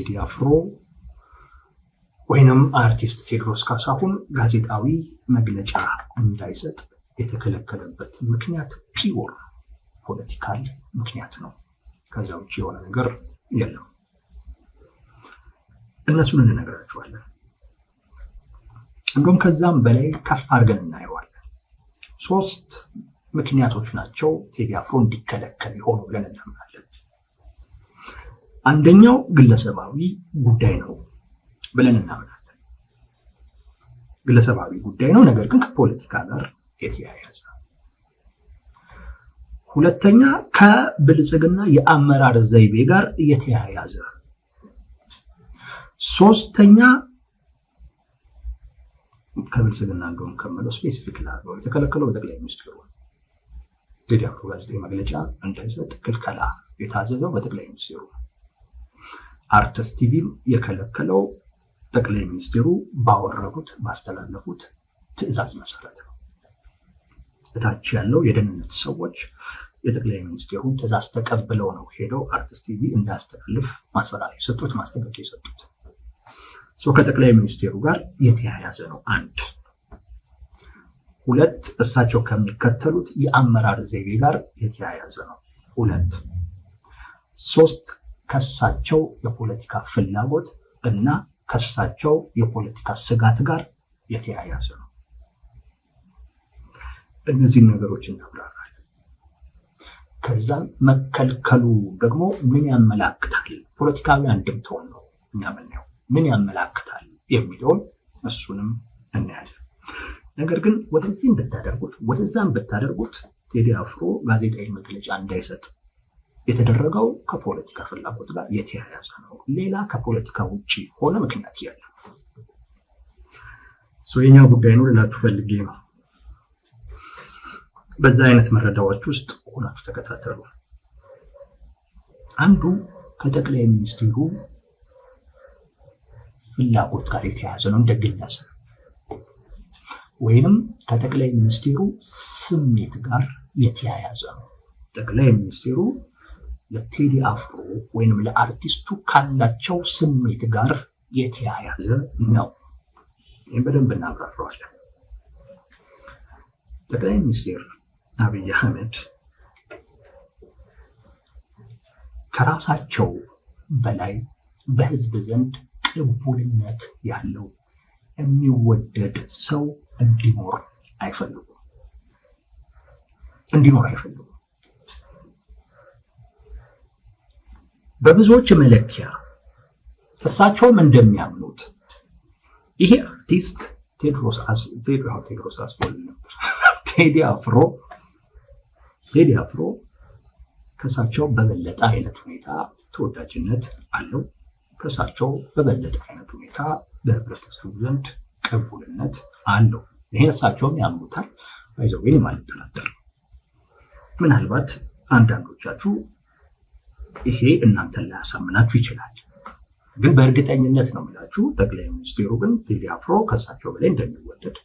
ቴዲ አፍሮ ወይንም አርቲስት ቴዎድሮስ ካሳሁን ጋዜጣዊ መግለጫ እንዳይሰጥ የተከለከለበት ምክንያት ፒውር ፖለቲካል ምክንያት ነው። ከዛ ውጭ የሆነ ነገር የለም። እነሱን እንነግራችኋለን። እንደውም ከዛም በላይ ከፍ አድርገን እናየዋለን። 3 ምክንያቶች ናቸው ቴዲ አፍሮ እንዲከለከል የሆኑ ብለን እናምናለን። አንደኛው ግለሰባዊ ጉዳይ ነው ብለን እናምናለን። ግለሰባዊ ጉዳይ ነው፣ ነገር ግን ከፖለቲካ ጋር የተያያዘ። ሁለተኛ ከብልጽግና የአመራር ዘይቤ ጋር የተያያዘ። ሶስተኛ ከብልጽግና እንደውም ከመለው ስፔሲፊክ ላለው የተከለከለው በጠቅላይ ሚኒስትሩ ቴዲ አፍሮ ጋዜጣዊ መግለጫ እንዳይሰጥ ክልከላ የታዘዘው በጠቅላይ ሚኒስትሩ። አርትስ ቲቪም የከለከለው ጠቅላይ ሚኒስትሩ ባወረዱት ባስተላለፉት ትዕዛዝ መሰረት ነው። እታች ያለው የደህንነት ሰዎች የጠቅላይ ሚኒስትሩን ትዕዛዝ ተቀብለው ነው ሄደው አርትስ ቲቪ እንዳያስተላልፍ ማስፈራሪያ የሰጡት፣ ማስጠንቀቂያ የሰጡት። ከጠቅላይ ሚኒስትሩ ጋር የተያያዘ ነው። 1 2 እሳቸው ከሚከተሉት የአመራር ዘይቤ ጋር የተያያዘ ነው። 2 3 ከእሳቸው የፖለቲካ ፍላጎት እና ከእሳቸው የፖለቲካ ስጋት ጋር የተያያዘ ነው። እነዚህን ነገሮች እናብራራለን። ከዛም መከልከሉ ደግሞ ምን ያመላክታል፣ ፖለቲካዊ አንድምታውን ነው እኛ የምናየው። ምን ያመላክታል የሚለውን እሱንም እናያለን። ነገር ግን ወደዚህም ብታደርጉት ወደዛም ብታደርጉት ቴዲ አፍሮ ጋዜጣዊ መግለጫ እንዳይሰጥ የተደረገው ከፖለቲካ ፍላጎት ጋር የተያያዘ ነው። ሌላ ከፖለቲካ ውጪ ሆነ ምክንያት ያለው የኛ ጉዳይ ነው ልላችሁ ፈልጌ ነው። በዛ አይነት መረዳዎች ውስጥ ሆናችሁ ተከታተሉ። አንዱ ከጠቅላይ ሚኒስትሩ ፍላጎት ጋር የተያያዘ ነው እንደ ግለሰብ፣ ወይንም ከጠቅላይ ሚኒስትሩ ስሜት ጋር የተያያዘ ነው። ጠቅላይ ሚኒስትሩ ለቴዲ አፍሮ ወይንም ለአርቲስቱ ካላቸው ስሜት ጋር የተያያዘ ነው። ይህም በደንብ እናብራራዋለን። ጠቅላይ ሚኒስትር አብይ አህመድ ከራሳቸው በላይ በህዝብ ዘንድ ቅቡልነት ያለው የሚወደድ ሰው እንዲኖር አይፈልጉም። በብዙዎች መለኪያ እሳቸውም እንደሚያምኑት ይሄ አርቲስት ቴዲ አፍሮ ከእሳቸው በበለጠ አይነት ሁኔታ ተወዳጅነት አለው። ከእሳቸው በበለጠ አይነት ሁኔታ በህብረተሰቡ ዘንድ ቅቡልነት አለው። ይሄን እሳቸውም ያምኑታል። ባይዘዌን የማልጠራጠር። ምናልባት አንዳንዶቻችሁ ይሄ እናንተን ላያሳምናችሁ ይችላል፣ ግን በእርግጠኝነት ነው የምላችሁ ጠቅላይ ሚኒስትሩ ግን ቴዲ አፍሮ ከእሳቸው በላይ እንደሚወደድ፣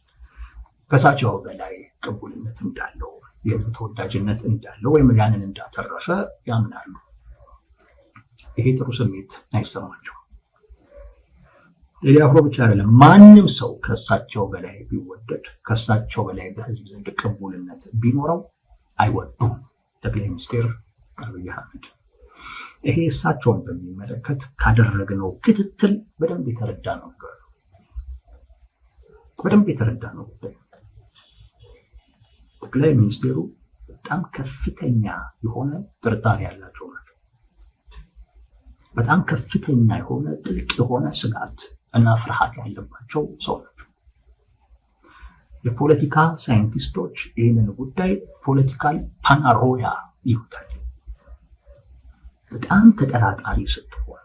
ከእሳቸው በላይ ቅቡልነት እንዳለው፣ የህዝብ ተወዳጅነት እንዳለው ወይም ያንን እንዳተረፈ ያምናሉ። ይሄ ጥሩ ስሜት አይሰማቸው። ቴዲ አፍሮ ብቻ አይደለም፣ ማንም ሰው ከእሳቸው በላይ ቢወደድ፣ ከእሳቸው በላይ በህዝብ ዘንድ ቅቡልነት ቢኖረው አይወዱም ጠቅላይ ሚኒስትር አብይ አህመድ። ይሄ እሳቸውን በሚመለከት ካደረግነው ክትትል በደንብ የተረዳ ነው ጉዳይ። ጠቅላይ ሚኒስትሩ በጣም ከፍተኛ የሆነ ጥርጣሬ ያላቸው ናቸው። በጣም ከፍተኛ የሆነ ጥልቅ የሆነ ስጋት እና ፍርሃት ያለባቸው ሰው ናቸው። የፖለቲካ ሳይንቲስቶች ይህንን ጉዳይ ፖለቲካል ፓናሮያ ይሉታል። በጣም ተጠራጣሪ ስትሆን፣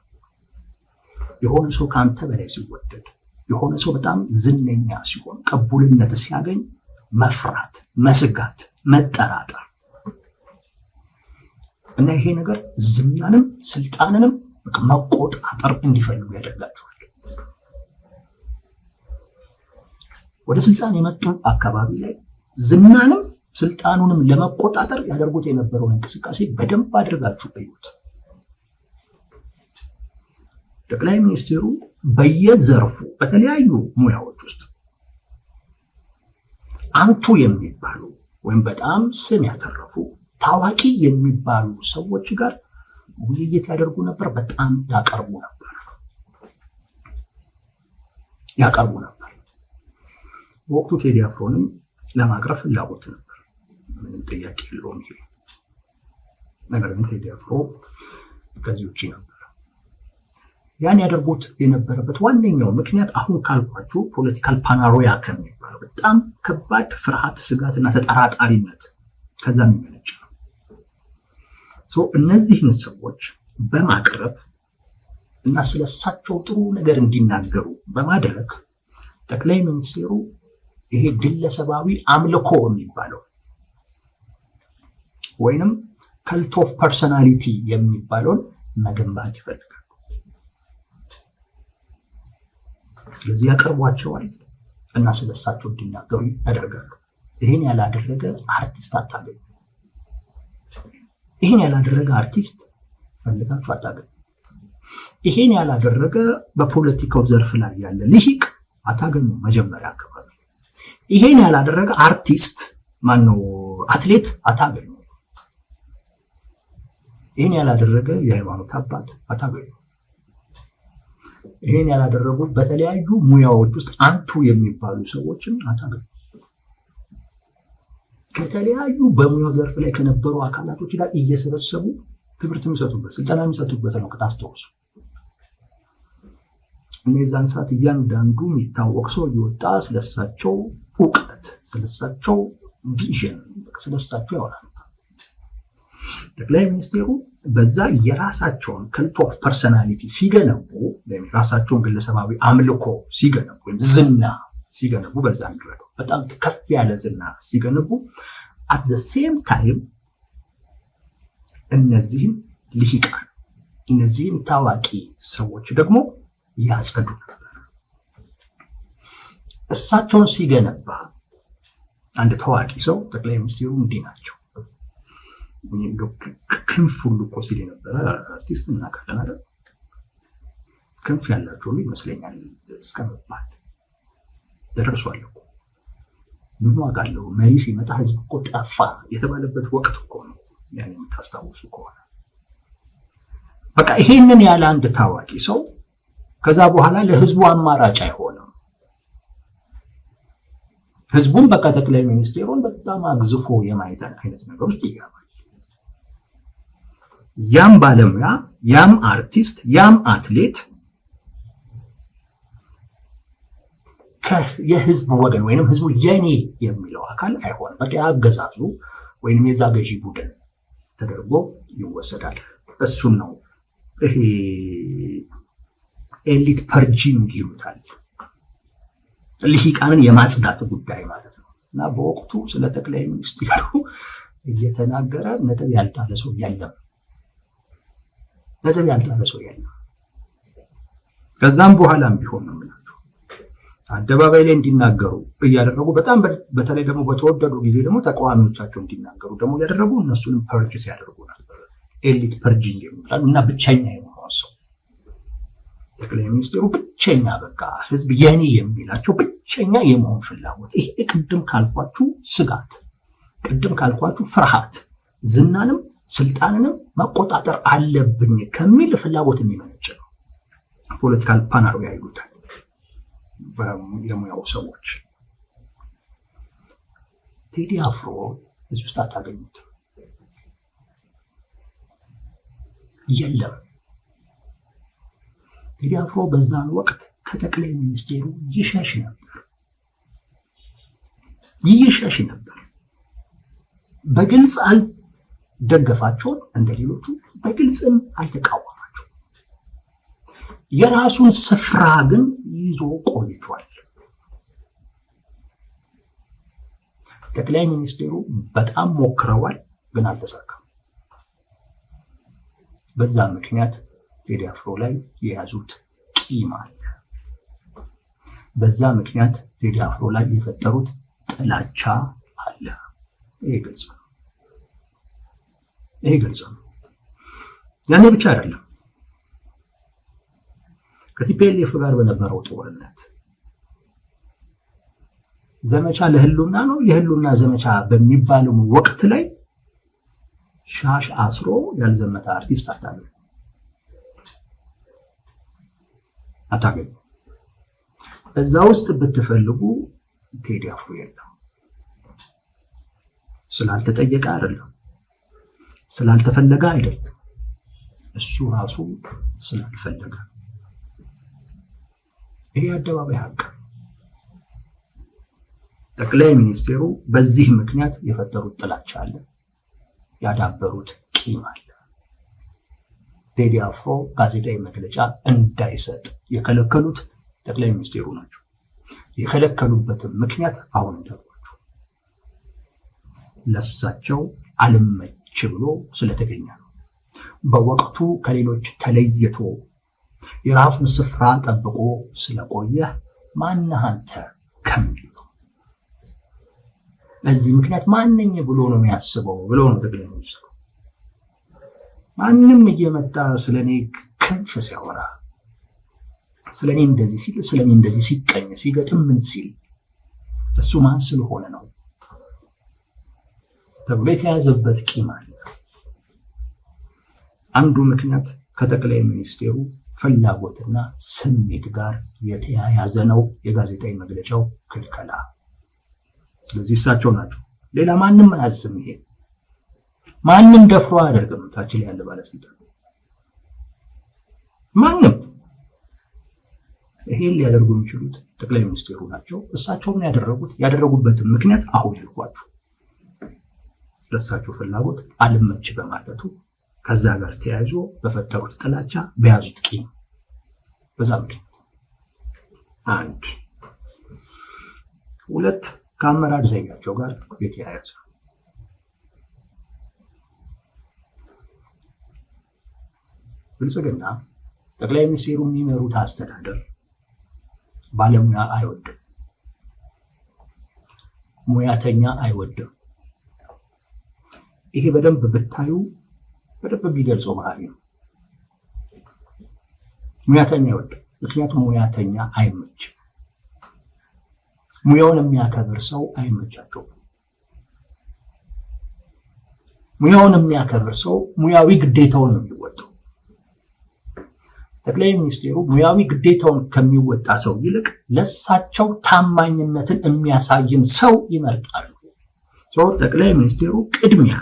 የሆነ ሰው ከአንተ በላይ ሲወደድ፣ የሆነ ሰው በጣም ዝነኛ ሲሆን፣ ቅቡልነት ሲያገኝ መፍራት፣ መስጋት፣ መጠራጠር እና ይሄ ነገር ዝናንም ስልጣንንም መቆጣጠር እንዲፈልጉ ያደርጋቸዋል። ወደ ስልጣን የመጡ አካባቢ ላይ ዝናንም ስልጣኑንም ለመቆጣጠር ያደርጉት የነበረውን እንቅስቃሴ በደንብ አድርጋችሁ እዩት። ጠቅላይ ሚኒስትሩ በየዘርፉ በተለያዩ ሙያዎች ውስጥ አንቱ የሚባሉ ወይም በጣም ስም ያተረፉ ታዋቂ የሚባሉ ሰዎች ጋር ውይይት ያደርጉ ነበር። በጣም ያቀርቡ ነበር። በወቅቱ ቴዲ አፍሮንም ለማቅረብ ፍላጎት ነበር፣ ምንም ጥያቄ የለውም ይሄ ነገር። ግን ቴዲ አፍሮ ከዚህ ውጭ ነበር። ያን ያደርጉት የነበረበት ዋነኛው ምክንያት አሁን ካልኳችሁ ፖለቲካል ፓናሮያ ከሚባለው በጣም ከባድ ፍርሃት፣ ስጋትና ተጠራጣሪነት ከዛ የሚመነጭ ነው። እነዚህን ሰዎች በማቅረብ እና ስለሳቸው ጥሩ ነገር እንዲናገሩ በማድረግ ጠቅላይ ሚኒስትሩ ይሄ ግለሰባዊ አምልኮ የሚባለው ወይንም ከልት ኦፍ ፐርሶናሊቲ የሚባለውን መገንባት ይፈልጋሉ። ስለዚህ ያቀርቧቸዋል እና ስለሳቸው እንዲናገሩ ያደርጋሉ። ይህን ያላደረገ አርቲስት አታገኙ። ይህን ያላደረገ አርቲስት ፈልጋችሁ አታገኙ። ይህን ያላደረገ በፖለቲካው ዘርፍ ላይ ያለ ልሂቅ አታገኙ። መጀመሪያ አካባቢ ይህን ያላደረገ አርቲስት ማነው አትሌት አታገኙ። ይህን ያላደረገ የሃይማኖት አባት አታገኙ። ይህን ያላደረጉ በተለያዩ ሙያዎች ውስጥ አንቱ የሚባሉ ሰዎችን አታገኙ። ከተለያዩ በሙያው ዘርፍ ላይ ከነበሩ አካላቶች ጋር እየሰበሰቡ ትምህርት የሚሰጡበት ስልጠና የሚሰጡበት ነው። ከታስተውሱ እነዛን ሰዓት እያንዳንዱ የሚታወቅ ሰው እየወጣ ስለሳቸው እውቀት፣ ስለሳቸው ቪዥን፣ ስለሳቸው ያወራል። ጠቅላይ ሚኒስትሩ በዛ የራሳቸውን ከልት ኦፍ ፐርሶናሊቲ ሲገነቡ ወይም የራሳቸውን ግለሰባዊ አምልኮ ሲገነቡ ወይም ዝና ሲገነቡ በዛ እንድረገው በጣም ከፍ ያለ ዝና ሲገነቡ አት ዘ ሴም ታይም እነዚህም ልሂቃን እነዚህም ታዋቂ ሰዎች ደግሞ ያጸዱ ነበር። እሳቸውን ሲገነባ አንድ ታዋቂ ሰው ጠቅላይ ሚኒስትሩ እንዲህ ናቸው። ክንፍ ሁሉ እኮ ሲል የነበረ አርቲስት እናውቃለን አይደል? ክንፍ ያላቸው ሁሉ ይመስለኛል እስከመባል ደርሷል እኮ። ምን ዋጋ አለው? መሪ ሲመጣ ህዝብ እኮ ጠፋ የተባለበት ወቅት እኮ ነው። ያን የምታስታውሱ ከሆነ በቃ ይሄንን ያለ አንድ ታዋቂ ሰው ከዛ በኋላ ለህዝቡ አማራጭ አይሆንም። ህዝቡን በቃ ጠቅላይ ሚኒስትሩን በጣም አግዝፎ የማየት አይነት ነገር ውስጥ ይገባል። ያም ባለሙያ፣ ያም አርቲስት፣ ያም አትሌት የህዝብ ወገን ወይንም ህዝቡ የኔ የሚለው አካል አይሆንም። በቃ ያገዛዙ ወይንም የዛ ገዢ ቡድን ተደርጎ ይወሰዳል። እሱም ነው ይሄ ኤሊት ፐርጂንግ ይሉታል። ልሂቃንን የማጽዳት ጉዳይ ማለት ነው። እና በወቅቱ ስለ ጠቅላይ ሚኒስትሩ እየተናገረ ነጥብ ያልጣለ ሰው የለም። ከዛም በኋላም ቢሆን ነው የምላችሁ አደባባይ ላይ እንዲናገሩ እያደረጉ በጣም በተለይ ደግሞ በተወደዱ ጊዜ ደግሞ ተቃዋሚዎቻቸው እንዲናገሩ ደግሞ እያደረጉ እነሱንም ፐርጅ ሲያደርጉ ነበር። ኤሊት ፐርጂንግ የሚባል እና ብቸኛ የመሆን ሰው ጠቅላይ ሚኒስትሩ ብቸኛ በቃ ህዝብ የኔ የሚላቸው ብቸኛ የመሆን ፍላጎት፣ ይሄ ቅድም ካልኳችሁ ስጋት፣ ቅድም ካልኳችሁ ፍርሃት፣ ዝናንም ስልጣንንም መቆጣጠር አለብኝ ከሚል ፍላጎት የሚመነጭ ነው። ፖለቲካል ፓናሮያ ይሉታል የሙያው ሰዎች። ቴዲ አፍሮ እዚህ ውስጥ አታገኙት፣ የለም። ቴዲ አፍሮ በዛን ወቅት ከጠቅላይ ሚኒስትሩ ይሸሽ ነበር። በግልጽ አልደገፋቸውም፣ እንደሌሎቹ በግልጽም አልተቃወማቸውም። የራሱን ስፍራ ግን ይዞ ቆይቷል። ጠቅላይ ሚኒስትሩ በጣም ሞክረዋል፣ ግን አልተሳካም። በዛ ምክንያት ቴዲ አፍሮ ላይ የያዙት ቂም አለ። በዛ ምክንያት ቴዲ አፍሮ ላይ የፈጠሩት ጥላቻ አለ። ይሄ ግልጽ ነው። ያኔ ብቻ አይደለም። ከቲፒኤልኤፍ ጋር በነበረው ጦርነት ዘመቻ ለህልውና ነው የህልውና ዘመቻ በሚባለው ወቅት ላይ ሻሽ አስሮ ያልዘመተ አርቲስት አታገኙ። እዛ ውስጥ ብትፈልጉ ቴዲ አፍሮ የለም። ስላልተጠየቀ አይደለም፣ ስላልተፈለገ አይደለም፣ እሱ ራሱ ስላልፈለገ። ይሄ አደባባይ ሀቅ። ጠቅላይ ሚኒስቴሩ በዚህ ምክንያት የፈጠሩት ጥላቻ አለ፣ ያዳበሩት ቂም አለ። ቴዲ አፍሮ ጋዜጣዊ መግለጫ እንዳይሰጥ የከለከሉት ጠቅላይ ሚኒስቴሩ ናቸው። የከለከሉበትም ምክንያት አሁን እንዳልኳችሁ ለሳቸው አልመች ብሎ ስለተገኘ ነው። በወቅቱ ከሌሎች ተለይቶ የራሱን ስፍራ ጠብቆ ስለቆየ ማነህ አንተ ከሚል ነው። በዚህ ምክንያት ማንኝ ብሎ ነው የሚያስበው ብሎ ነው ጠቅላይ ሚኒስትሩ። ማንም እየመጣ ስለኔ ክንፍ ሲያወራ፣ ስለኔ እንደዚህ ሲል፣ ስለኔ እንደዚህ ሲቀኝ ሲገጥም ምን ሲል እሱ ማን ስለሆነ ነው ተብሎ የተያዘበት ቂም አለ። አንዱ ምክንያት ከጠቅላይ ሚኒስቴሩ ፍላጎትና ስሜት ጋር የተያያዘ ነው የጋዜጣዊ መግለጫው ክልከላ። ስለዚህ እሳቸው ናቸው፣ ሌላ ማንም አያዝም። ይሄ ማንም ደፍሮ አያደርግም። ታች ላይ ያለ ባለስልጣን ማንም ይሄን ሊያደርጉ የሚችሉት ጠቅላይ ሚኒስቴሩ ናቸው። እሳቸውን ያደረጉበትን ምክንያት አሁን ያልኳችሁ ለእሳቸው ፍላጎት አልመች በማለቱ ከዛ ጋር ተያይዞ በፈጠሩት ጥላቻ በያዙት ቂም በዛ ምክንያት አንድ ሁለት ከአመራር ዘይቤያቸው ጋር የተያያዘ ብልጽግና ጠቅላይ ሚኒስቴሩ የሚመሩት አስተዳደር ባለሙያ አይወድም፣ ሙያተኛ አይወድም። ይሄ በደንብ ብታዩ በደንብ ቢገልጸው ባህሪ ነው። ሙያተኛ አይወድም፣ ምክንያቱም ሙያተኛ አይመችም። ሙያውን የሚያከብር ሰው አይመቻቸውም። ሙያውን የሚያከብር ሰው ሙያዊ ግዴታውን ነው የሚወጣው። ጠቅላይ ሚኒስቴሩ ሙያዊ ግዴታውን ከሚወጣ ሰው ይልቅ ለሳቸው ታማኝነትን የሚያሳይን ሰው ይመርጣሉ። ጠቅላይ ሚኒስቴሩ ቅድሚያ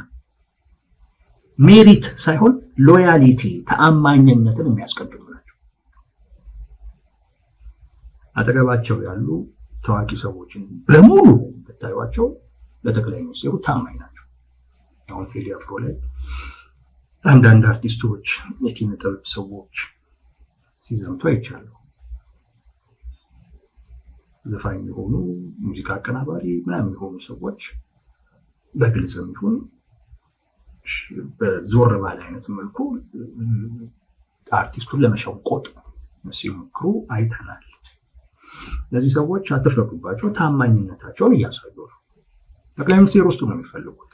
ሜሪት ሳይሆን ሎያሊቲ ተአማኝነትን የሚያስቀድሙ ናቸው። አጠገባቸው ያሉ ታዋቂ ሰዎችን በሙሉ ብታዩዋቸው ለጠቅላይ ሚኒስቴሩ ታማኝ ናቸው። አሁን ቴዲ አፍሮ ላይ አንዳንድ አርቲስቶች፣ የኪነ ጥበብ ሰዎች ሲዘምቱ አይቻለሁ። ዘፋኝ የሆኑ ሙዚቃ አቀናባሪ ምናምን የሆኑ ሰዎች በግልጽም ይሁን በዞር ባለ አይነት መልኩ አርቲስቱን ለመሸቆጥ ሲሞክሩ አይተናል። እነዚህ ሰዎች አትፍረዱባቸው፣ ታማኝነታቸውን እያሳዩ ነው። ጠቅላይ ሚኒስቴር ውስጡ ነው የሚፈልጉት፣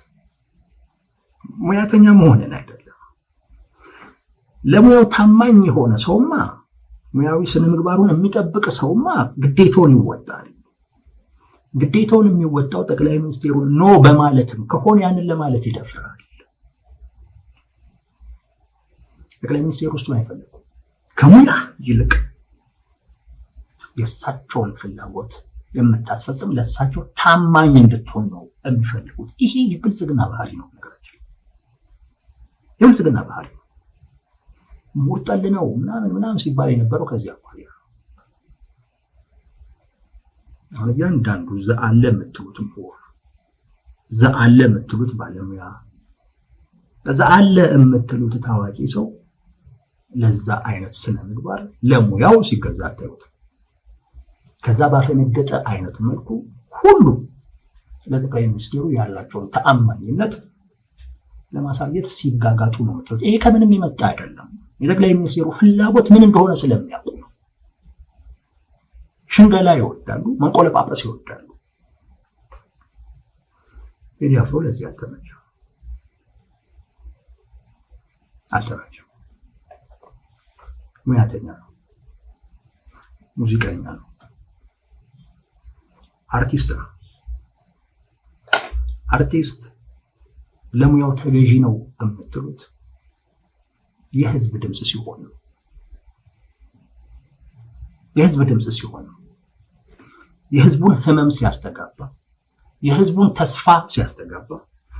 ሙያተኛ መሆንን አይደለም። ለሙያው ታማኝ የሆነ ሰውማ፣ ሙያዊ ስነ ምግባሩን የሚጠብቅ ሰውማ ግዴታውን ይወጣል። ግዴታውን የሚወጣው ጠቅላይ ሚኒስቴሩን ኖ በማለትም ከሆነ ያንን ለማለት ይደፍራል። ጠቅላይ ሚኒስቴሩ ውስጡን አይፈልጉም። ከሙያ ይልቅ የእሳቸውን ፍላጎት የምታስፈጽም ለእሳቸው ታማኝ እንድትሆን ነው የሚፈልጉት። ይሄ የብልጽግና ባህሪ ነው። ነገራችን የብልጽግና ባህሪ ነው። ሙርጠል ነው ምናምን ሲባል የነበረው ከዚህ አኳያ አሁን እያንዳንዱ ዘአለ የምትሉት ምሁር፣ ዘአለ የምትሉት ባለሙያ፣ ዘአለ የምትሉት ታዋቂ ሰው ለዛ አይነት ስነ ምግባር ለሙያው ሲገዛ ታዩት። ከዛ ባፈነገጠ አይነት መልኩ ሁሉ ለጠቅላይ ሚኒስቴሩ ያላቸውን ተአማኝነት ለማሳየት ሲጋጋጡ ነው የምትሉት። ይሄ ከምንም የመጣ አይደለም። የጠቅላይ ሚኒስቴሩ ፍላጎት ምን እንደሆነ ስለሚያውቁ ነው። ሽንገላ ይወዳሉ፣ መንቆለጳጳስ ይወዳሉ። ቴዲ አፍሮ ለዚህ አልተመቸው። ሙያተኛ ነው። ሙዚቀኛ ነው፣ አርቲስት ነው። አርቲስት ለሙያው ተገዢ ነው የምትሉት የህዝብ ድምጽ ሲሆን ነው። የህዝብ ድምጽ ሲሆን ነው። የህዝቡን ህመም ሲያስተጋባ፣ የህዝቡን ተስፋ ሲያስተጋባ፣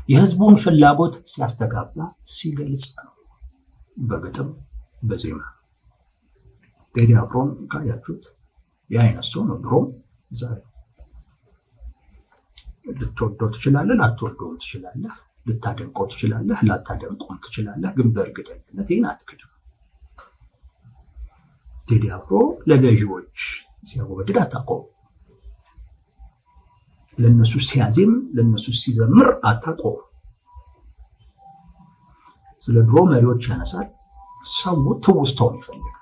የህዝቡን ፍላጎት ሲያስተጋባ ሲገልጽ ነው። በግጥም በዜማ ቴዲ አፍሮን ካያችሁት የአይነት ሰው ነው። ድሮም ዛሬ ልትወደው ትችላለህ፣ ላትወደው ትችላለህ፣ ልታደንቀው ትችላለህ፣ ላታደንቀው ትችላለህ። ግን በእርግጠኝነት ይህን አትክድም። ቴዲ አፍሮ ለገዢዎች ሲያጎበድድ አታውቀውም። ለነሱ ሲያዜም፣ ለነሱ ሲዘምር አታውቀውም። ስለ ድሮ መሪዎች ያነሳል። ሰው ትውስታውን ይፈልጋል።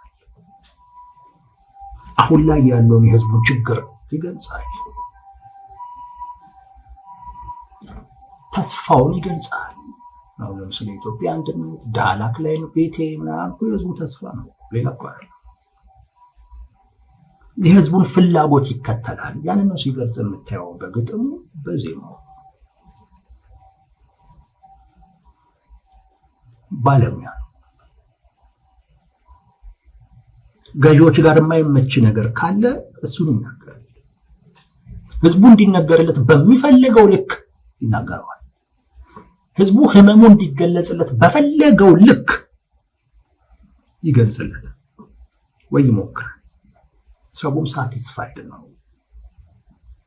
አሁን ላይ ያለውን የህዝቡን ችግር ይገልጻል። ተስፋውን ይገልጻል። አሁን ለምሳሌ ኢትዮጵያ አንድነት ዳላክ ላይ ነው ቤቴ ምናምን የህዝቡ ተስፋ ነው። ሌላ እኮ አይደለም። የህዝቡን ፍላጎት ይከተላል። ያንን ነው ሲገልጽ የምታየው በግጥሙ በዜማው። ባለሙያ ነው። ገዢዎች ጋር የማይመች ነገር ካለ እሱን ይናገራል። ህዝቡ እንዲነገርለት በሚፈልገው ልክ ይናገረዋል። ህዝቡ ህመሙ እንዲገለጽለት በፈለገው ልክ ይገልጽለታል ወይ ይሞክራል። ሰውም ሳቲስፋይድ ነው።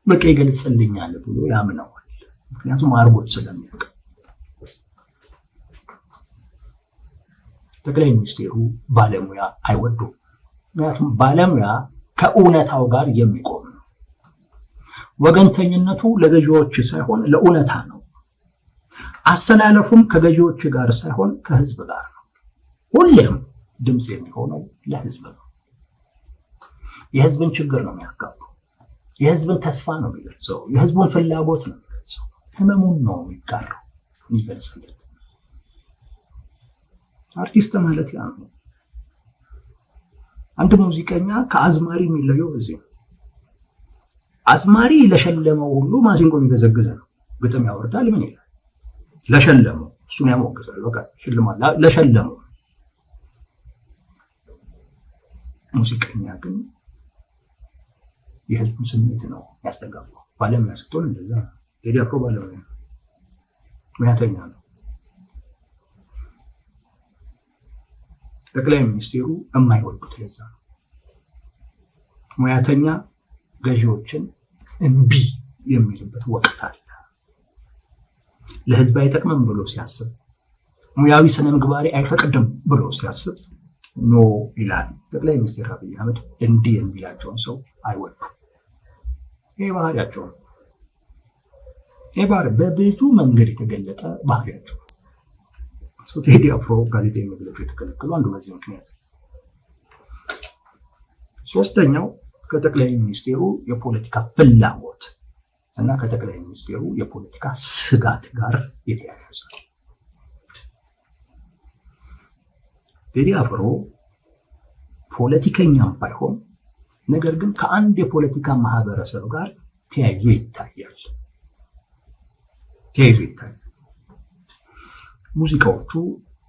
በቃ ይገልጽልኛል ብሎ ያምነዋል። ምክንያቱም አርጎት ስለሚያውቅ። ጠቅላይ ሚኒስትሩ ባለሙያ አይወዱም። ምክንያቱም ባለሙያ ከእውነታው ጋር የሚቆም ነው። ወገንተኝነቱ ለገዢዎች ሳይሆን ለእውነታ ነው። አሰላለፉም ከገዢዎች ጋር ሳይሆን ከህዝብ ጋር ነው። ሁሌም ድምፅ የሚሆነው ለህዝብ ነው። የህዝብን ችግር ነው የሚያጋባው። የህዝብን ተስፋ ነው የሚገልጸው። የህዝቡን ፍላጎት ነው የሚገልጸው። ህመሙን ነው የሚጋራው የሚገልጽለት። አርቲስት ማለት ያ ነው። አንድ ሙዚቀኛ ከአዝማሪ የሚለየው በዚህ ነው። አዝማሪ ለሸለመው ሁሉ ማሲንቆ የሚገዘግዝ ነው። ግጥም ያወርዳል፣ ምን ይላል? ለሸለመው እሱን ያሞግሳል። በቃ ሽልማት ለሸለመው። ሙዚቀኛ ግን የህዝቡን ስሜት ነው ያስተጋባው። ባለሙያ ስትሆን እንደዛ ነው። ቴዲ አፍሮ ባለሙያ ሙያተኛ ነው። ጠቅላይ ሚኒስትሩ የማይወዱት ለዛ ነው። ሙያተኛ ገዢዎችን እምቢ የሚልበት ወቅት አለ። ለህዝብ አይጠቅምም ብሎ ሲያስብ፣ ሙያዊ ስነ ምግባሪ አይፈቅድም ብሎ ሲያስብ ኖ ይላል። ጠቅላይ ሚኒስትር አብይ አህመድ እንዲህ የሚላቸውን ሰው አይወዱም። ይሄ ባህሪያቸው ነው። ይሄ ባህሪ በብዙ መንገድ የተገለጠ ባህሪያቸው ነው። ቴዲ አፍሮ ጋዜጣዊ መግለጫ የተከለከሉ አንዱ በዚህ ምክንያት። ሶስተኛው ከጠቅላይ ሚኒስትሩ የፖለቲካ ፍላጎት እና ከጠቅላይ ሚኒስትሩ የፖለቲካ ስጋት ጋር የተያያዘ ነው። ቴዲ አፍሮ ፖለቲከኛም ባይሆን ነገር ግን ከአንድ የፖለቲካ ማህበረሰብ ጋር ተያይዞ ይታያል። ሙዚቃዎቹ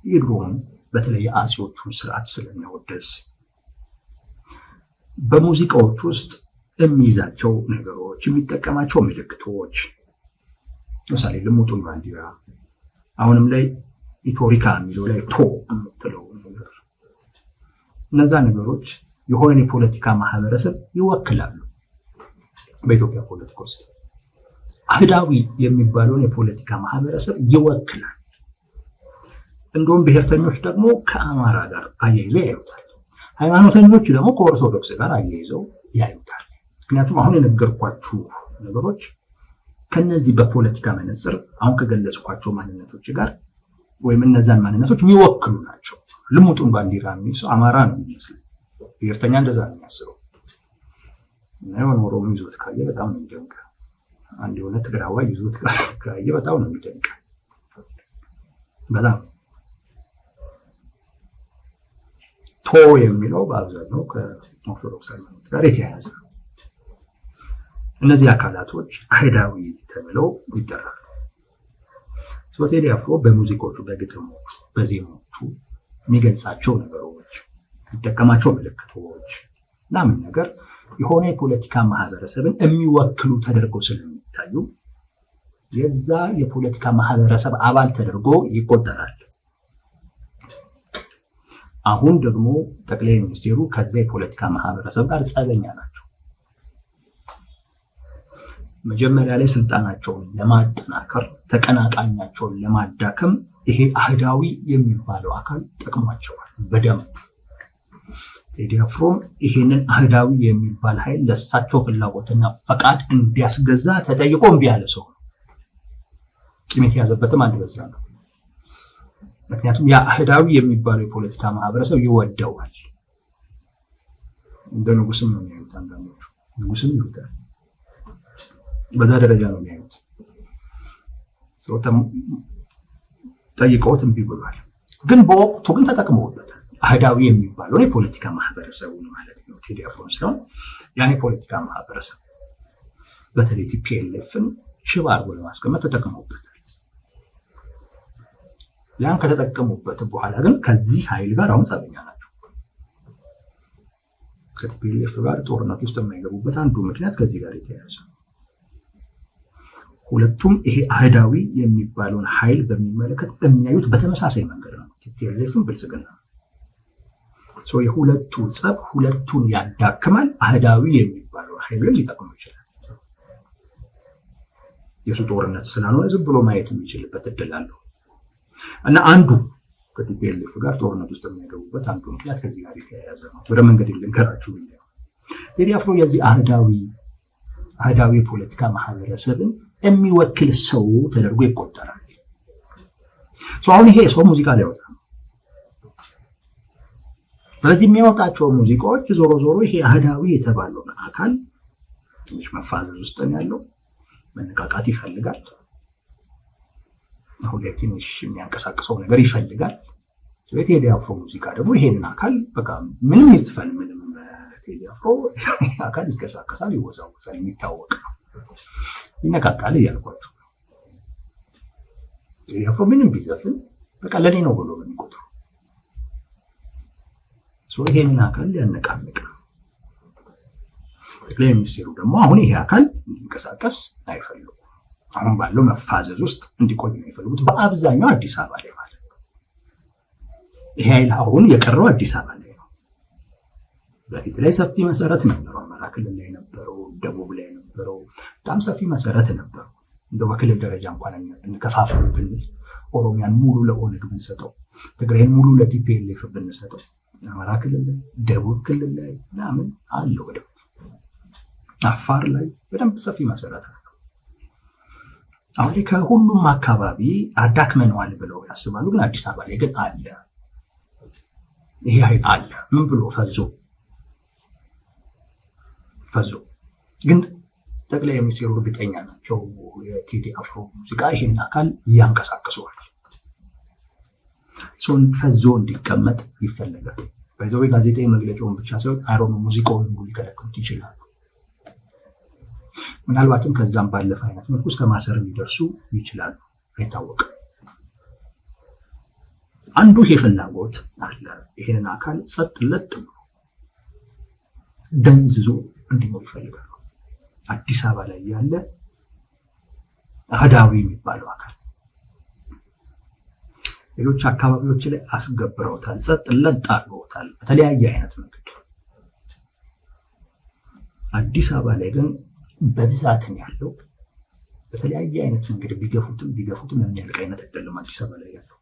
የድሮውን በተለይ የአጼዎቹን ስርዓት ስለሚያወደስ በሙዚቃዎች ውስጥ የሚይዛቸው ነገሮች፣ የሚጠቀማቸው ምልክቶች፣ ለምሳሌ ልሙጡን ባንዲራ አሁንም ላይ ኢቶሪካ የሚለው ላይ ቶ የምትለው ነገር፣ እነዛ ነገሮች የሆነን የፖለቲካ ማህበረሰብ ይወክላሉ። በኢትዮጵያ ፖለቲካ ውስጥ አህዳዊ የሚባለውን የፖለቲካ ማህበረሰብ ይወክላል። እንደውም ብሔርተኞች ደግሞ ከአማራ ጋር አያይዘው ያዩታል። ሃይማኖተኞች ደግሞ ከኦርቶዶክስ ጋር አያይዘው ያዩታል። ምክንያቱም አሁን የነገርኳችሁ ነገሮች ከነዚህ በፖለቲካ መነጽር አሁን ከገለጽኳቸው ማንነቶች ጋር ወይም እነዛን ማንነቶች የሚወክሉ ናቸው። ልሙጡን ባንዲራ የሚይዘው አማራ ነው የሚመስለው። ብሔርተኛ እንደዛ ነው የሚያስበው። እና የሆነ ኦሮሞ ይዞት ካየ በጣም ነው የሚደንቅ። አንድ የሆነ ትግራዋይ ይዞት ካየ በጣም ነው የሚደንቅ። በጣም ቶ የሚለው በአብዛኛው ኦርቶዶክስ ሃይማኖት ጋር የተያያዘ ነው። እነዚህ አካላቶች አህዳዊ ተብለው ይጠራሉ። ቴዲ አፍሮ በሙዚቆቹ፣ በግጥሞቹ፣ በዜማዎቹ የሚገልጻቸው ነገሮች፣ የሚጠቀማቸው ምልክቶች ምናምን ነገር የሆነ የፖለቲካ ማህበረሰብን የሚወክሉ ተደርገው ስለሚታዩ የዛ የፖለቲካ ማህበረሰብ አባል ተደርጎ ይቆጠራል። አሁን ደግሞ ጠቅላይ ሚኒስትሩ ከዛ የፖለቲካ ማህበረሰብ ጋር ጸበኛ ናቸው። መጀመሪያ ላይ ስልጣናቸውን ለማጠናከር ተቀናቃኛቸውን ለማዳከም ይሄ አህዳዊ የሚባለው አካል ጠቅሟቸዋል በደንብ። ቴዲ አፍሮም ይሄንን አህዳዊ የሚባል ኃይል ለእሳቸው ፍላጎትና ፈቃድ እንዲያስገዛ ተጠይቆ እምቢ ያለ ሰው ነው። ቂም የተያዘበትም አንድ በዛ ነው። ምክንያቱም ያ አህዳዊ የሚባለው የፖለቲካ ማህበረሰብ ይወደዋል። እንደ ንጉስም ነው የሚያዩት አንዳንዶቹ፣ ንጉስም ይሉታል። በዛ ደረጃ ነው የሚያዩት። ጠይቀውት እምቢ ብሏል። ግን በወቅቱ ግን ተጠቅመውበታል። አህዳዊ የሚባለውን የፖለቲካ ማህበረሰቡን ማለት ነው። ቴዲ አፍሮን ሳይሆን ያን የፖለቲካ ማህበረሰብ በተለይ ቲፒኤልኤፍን ሽባ አድርጎ ለማስቀመጥ ተጠቅመውበታል። ያን ከተጠቀሙበት በኋላ ግን ከዚህ ኃይል ጋር አሁን ጸበኛ ናቸው። ከቲፒኤልኤፍ ጋር ጦርነት ውስጥ የማይገቡበት አንዱ ምክንያት ከዚህ ጋር የተያያዘ ነው። ሁለቱም ይሄ አህዳዊ የሚባለውን ኃይል በሚመለከት የሚያዩት በተመሳሳይ መንገድ ነው። ቲፒኤልኤፍም ብልጽግና የሁለቱ ጸብ ሁለቱን ያዳክማል። አህዳዊ የሚባለውን ኃይልን ሊጠቅሙ ይችላል። የሱ ጦርነት ስላልሆነ ዝም ብሎ ማየት የሚችልበት እድል አለው እና አንዱ ከቲፒኤልኤፍ ጋር ጦርነት ውስጥ የሚያገቡበት አንዱ ምክንያት ከዚህ ጋር የተያያዘ ነው። ወደ መንገድ ልንገራችሁ። ቴዲ አፍሮ የዚህ አህዳዊ ፖለቲካ ማህበረሰብን የሚወክል ሰው ተደርጎ ይቆጠራል። አሁን ይሄ ሰው ሙዚቃ ሊያወጣ ነው። ስለዚህ የሚያወጣቸው ሙዚቃዎች ዞሮ ዞሮ ይሄ አህዳዊ የተባለውን አካል ትንሽ መፋዘዝ ውስጥ ነው ያለው። መነቃቃት ይፈልጋል። አሁን ላይ ትንሽ የሚያንቀሳቅሰው ነገር ይፈልጋል። ቴዲ አፍሮ ሙዚቃ ደግሞ ይሄንን አካል በቃ ምንም ይስፈን ምንም ቴዲ አፍሮ አካል ይንቀሳቀሳል፣ ይወዛወዛል፣ የሚታወቅ ነው፣ ይነቃቃል እያልኳቸው። ቴዲ አፍሮ ምንም ቢዘፍን በቃ ለኔ ነው ብሎ ነው የሚቆጥረው። ይሄንን አካል ሊያነቃንቅ ነው። ጠቅላይ ሚኒስትሩ ደግሞ አሁን ይሄ አካል እንዲንቀሳቀስ አይፈልጉም። አሁን ባለው መፋዘዝ ውስጥ እንዲቆይ ነው የሚፈልጉት፣ በአብዛኛው አዲስ አበባ ላይ ማለት ነው። ይሄ ኃይል አሁን የቀረው አዲስ አበባ ላይ ነው። በፊት ላይ ሰፊ መሰረት ነበረው። አማራ ክልል ላይ ነበረው፣ ደቡብ ላይ ነበረው፣ በጣም ሰፊ መሰረት ነበረው። እንደው በክልል ደረጃ እንኳን እንከፋፈል ብንል ኦሮሚያን ሙሉ ለኦነግ ብንሰጠው፣ ትግራይን ሙሉ ለቲፒኤልኤፍ ብንሰጠው፣ አማራ ክልል ላይ፣ ደቡብ ክልል ላይ ምናምን አለው፣ ወደ አፋር ላይ በደንብ ሰፊ መሰረት አለው። አሁን ላይ ከሁሉም አካባቢ አዳክመነዋል ብለው ያስባሉ። ግን አዲስ አበባ ላይ ግን አለ፣ ይሄ ኃይል አለ። ምን ብሎ ፈዞ ግን ጠቅላይ ሚኒስትሩ እርግጠኛ ናቸው የቴዲ አፍሮ ሙዚቃ ይሄን አካል ያንቀሳቅሰዋል። ሰውን ፈዞ እንዲቀመጥ ይፈልጋል። በዛው ጋዜጣዊ መግለጫውን ብቻ ሳይሆን አይሮን ሙዚቃውን ሁሉ ሊከለክሉት ይችላሉ። ምናልባትም ከዛም ባለፈ አይነት መልኩ እስከ ማሰር ሊደርሱ ይችላሉ፣ አይታወቅም። አንዱ ይሄ ፍላጎት አለ። ይሄንን አካል ጸጥ ለጥ ብሎ ደንዝዞ እንዲኖር ይፈልጋሉ። አዲስ አበባ ላይ ያለ አህዳዊ የሚባለው አካል ሌሎች አካባቢዎች ላይ አስገብረውታል፣ ጸጥ ለጥ አድርገውታል በተለያየ አይነት መንገድ። አዲስ አበባ ላይ ግን በብዛት ያለው በተለያየ አይነት መንገድ ቢገፉትም የሚያልቅ አይነት አይደለም። አዲስ አበባ ላይ ያለው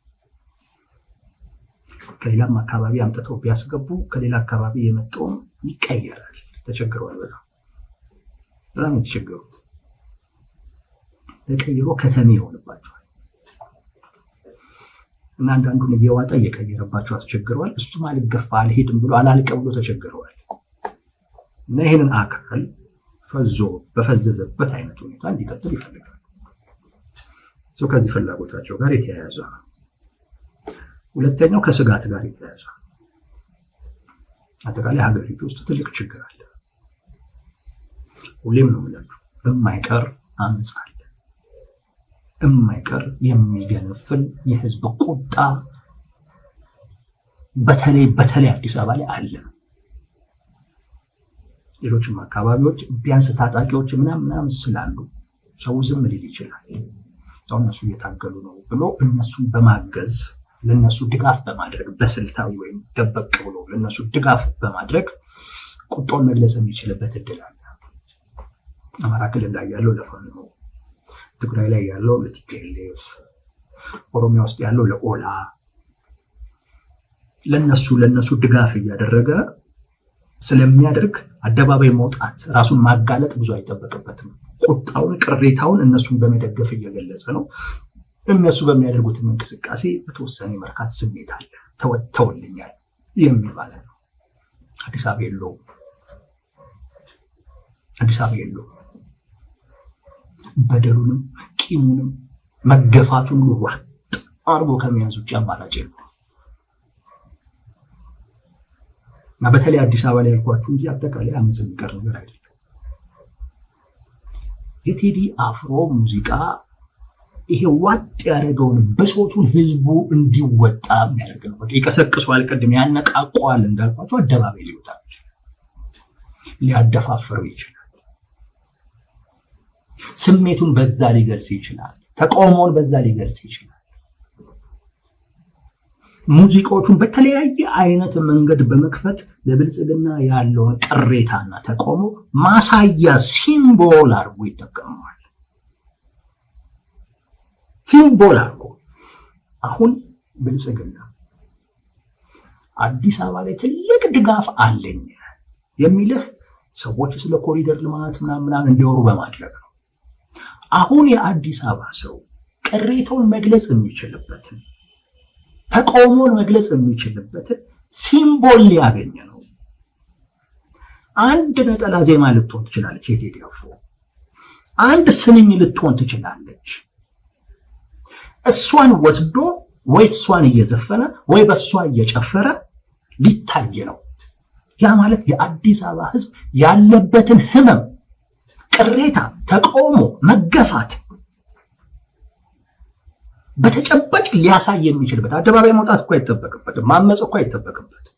ከሌላም አካባቢ አምጥተው ቢያስገቡ ከሌላ አካባቢ የመጣውም ይቀየራል። ተቸግረዋል። በጣም የተቸገሩት ተቀይሮ ከተሜ ይሆንባቸዋል እና አንዳንዱን እየዋጠ እየቀየረባቸው አስቸግረዋል። እሱም አልገፋ አልሄድም ብሎ አላልቀ ብሎ ተቸግረዋል እና ይህንን አካል ፈዞ በፈዘዘበት አይነት ሁኔታ እንዲቀጥል ይፈልጋል። ከዚህ ፍላጎታቸው ጋር የተያያዘ ነው። ሁለተኛው ከስጋት ጋር የተያያዘ አጠቃላይ ሀገሪቱ ውስጥ ትልቅ ችግር አለ። ሁሌም ነው የምላችሁ፣ የማይቀር አመፅ አለ፣ የማይቀር የሚገነፍል የህዝብ ቁጣ በተለይ አዲስ አበባ ላይ አለ። ሌሎችም አካባቢዎች ቢያንስ ታጣቂዎች ምናምን ስላሉ ሰው ዝም ሊል ይችላል። ያው እነሱ እየታገሉ ነው ብሎ እነሱን በማገዝ ለነሱ ድጋፍ በማድረግ በስልታዊ ወይም ደበቅ ብሎ ለነሱ ድጋፍ በማድረግ ቁጣውን መግለጽ የሚችልበት እድል አለ። አማራ ክልል ላይ ያለው ለፋኖ፣ ትግራይ ላይ ያለው ለቲፒኤልኤፍ፣ ኦሮሚያ ውስጥ ያለው ለኦላ ለነሱ ድጋፍ እያደረገ ስለሚያደርግ አደባባይ መውጣት ራሱን ማጋለጥ ብዙ አይጠበቅበትም። ቁጣውን፣ ቅሬታውን እነሱን በመደገፍ እየገለጸ ነው። እነሱ በሚያደርጉትም እንቅስቃሴ በተወሰነ መርካት ስሜት አለ። ተወልኛል የሚባል ነው። አዲስ አበባ የለውም። በደሉንም ቂሙንም መገፋቱን ሁሉ ዋጥ አርጎ ከመያዝ ውጭ አማራጭ የለውም። እና በተለይ አዲስ አበባ ላይ ያልኳችሁ እንጂ አጠቃላይ አመፅ የሚቀር ነገር አይደለም። የቴዲ አፍሮ ሙዚቃ ይሄ ዋጥ ያደረገውን ብሶቱን ህዝቡ እንዲወጣ የሚያደርግ ነው። በቃ ይቀሰቅሰዋል፣ ቅድም ያነቃቋል፣ እንዳልኳቸው አደባባይ ሊወጣ ይችላል፣ ሊያደፋፍረው ይችላል፣ ስሜቱን በዛ ሊገልጽ ይችላል፣ ተቃውሞውን በዛ ሊገልጽ ይችላል። ሙዚቃዎቹን በተለያየ አይነት መንገድ በመክፈት ለብልጽግና ያለውን ቅሬታና ተቃውሞ ማሳያ ሲምቦል አድርጎ ይጠቀመዋል። ሲምቦል አድርጎ አሁን ብልጽግና አዲስ አበባ ላይ ትልቅ ድጋፍ አለኝ የሚልህ ሰዎች ስለ ኮሪደር ልማት ምናምን እንዲወሩ በማድረግ ነው። አሁን የአዲስ አበባ ሰው ቅሬታውን መግለጽ የሚችልበትን ተቃውሞን መግለጽ የሚችልበትን ሲምቦል ሊያገኝ ነው። አንድ ነጠላ ዜማ ልትሆን ትችላለች የቴዲ አፍሮ፣ አንድ ስንኝ ልትሆን ትችላለች። እሷን ወስዶ ወይ እሷን እየዘፈነ ወይ በእሷ እየጨፈረ ሊታይ ነው። ያ ማለት የአዲስ አበባ ህዝብ ያለበትን ህመም፣ ቅሬታ፣ ተቃውሞ፣ መገፋት በተጨባጭ ሊያሳይ የሚችልበት አደባባይ መውጣት እኮ አይጠበቅበትም፣ ማመፅ እኮ አይጠበቅበትም።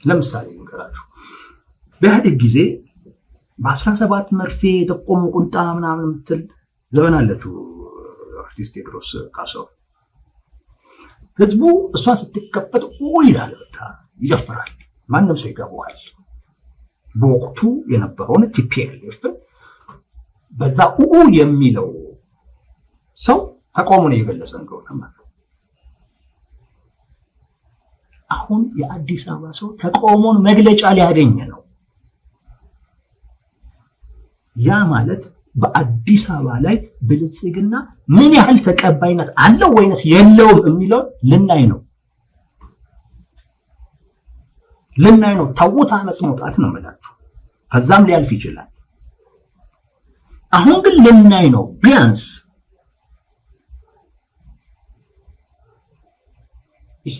ለምሳሌ ንገራችሁ፣ በኢህአዴግ ጊዜ በ17 መርፌ የጠቆሙ ቁንጣ ምናምን የምትል ዘመን አለችው አርቲስት ቴዎድሮስ ካሳሁን። ህዝቡ እሷ ስትከፈት ይላል፣ በቃ ይጨፍራል፣ ማንም ሰው ይገባዋል። በወቅቱ የነበረውን ቲፒኤልኤፍ በዛ የሚለው ሰው ተቃውሞን እየገለጸ እንደሆነ ማለት ነው። አሁን የአዲስ አበባ ሰው ተቃውሞን መግለጫ ሊያገኝ ነው። ያ ማለት በአዲስ አበባ ላይ ብልጽግና ምን ያህል ተቀባይነት አለው ወይንስ የለውም የሚለውን ልናይ ነው። ተውት አመፅ መውጣት ነው የምላችሁ። ከዛም ሊያልፍ ይችላል። አሁን ግን ልናይ ነው። ቢያንስ ይሄ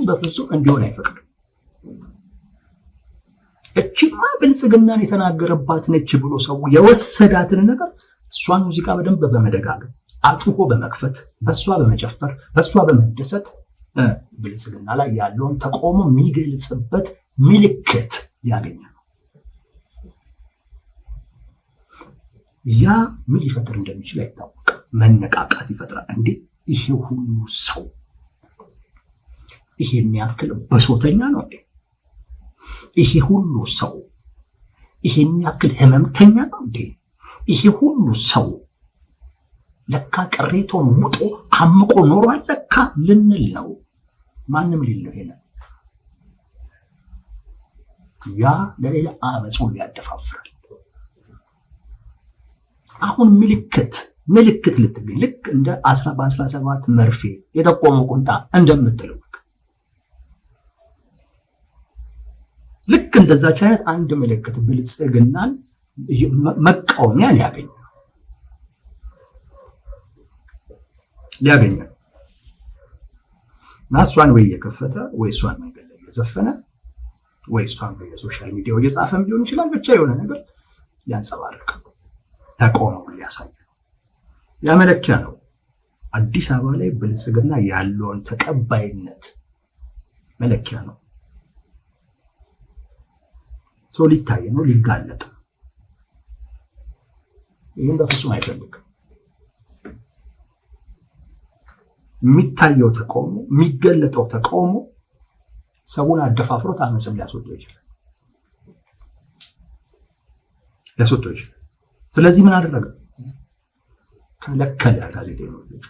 በፍጹም እንዲሆን አይፈቅድም። እቺማ ብልጽግናን የተናገረባት ነች ብሎ ሰው የወሰዳትን ነገር እሷን ሙዚቃ በደንብ በመደጋገም አጩሆ በመክፈት በእሷ በመጨፈር በእሷ በመደሰት ብልጽግና ላይ ያለውን ተቃውሞ የሚገልጽበት ምልክት ያገኛል። ያ ምን ሊፈጥር እንደሚችል አይታወቅም። መነቃቃት ይፈጥራል። እንዴ ይሄ ሁሉ ሰው ይሄን ያክል በሶተኛ ነው እንዴ? ይሄ ሁሉ ሰው ይሄን ያክል ህመምተኛ ነው እንዴ? ይሄ ሁሉ ሰው ለካ ቅሬታውን ውጦ አምቆ ኖሯል ለካ ልንል ነው። ማንም ሊል ነው። ያ ለሌላ አመፁን ሊያደፋፍራል። አሁን ምልክት ልትገኝ ልክ እንደ 17 መርፌ የጠቆመው ቁንጣ እንደምትለው ልክ እንደዛች አይነት አንድ ምልክት ብልጽግናን መቃወሚያ ሊያገኝ እና እሷን ወይ እየከፈተ ወይ እሷን መንገድ ላይ እየዘፈነ ወይ እሷን በየሶሻል ሚዲያው እየጻፈም ሊሆን ይችላል። ብቻ የሆነ ነገር ሊያንጸባርቅ ተቃውሞውን ሊያሳይ ነው። ያ መለኪያ ነው። አዲስ አበባ ላይ ብልጽግና ያለውን ተቀባይነት መለኪያ ነው። ሰው ሊታይ ነው፣ ሊጋለጥ። ይህን በፍጹም አይፈልግም። የሚታየው ተቃውሞ፣ የሚገለጠው ተቃውሞ ሰውን አደፋፍሮት አመፅም ሊያስወጣው ይችላል። ስለዚህ ምን አደረገ? ከለከለ ጋዜጠኞች።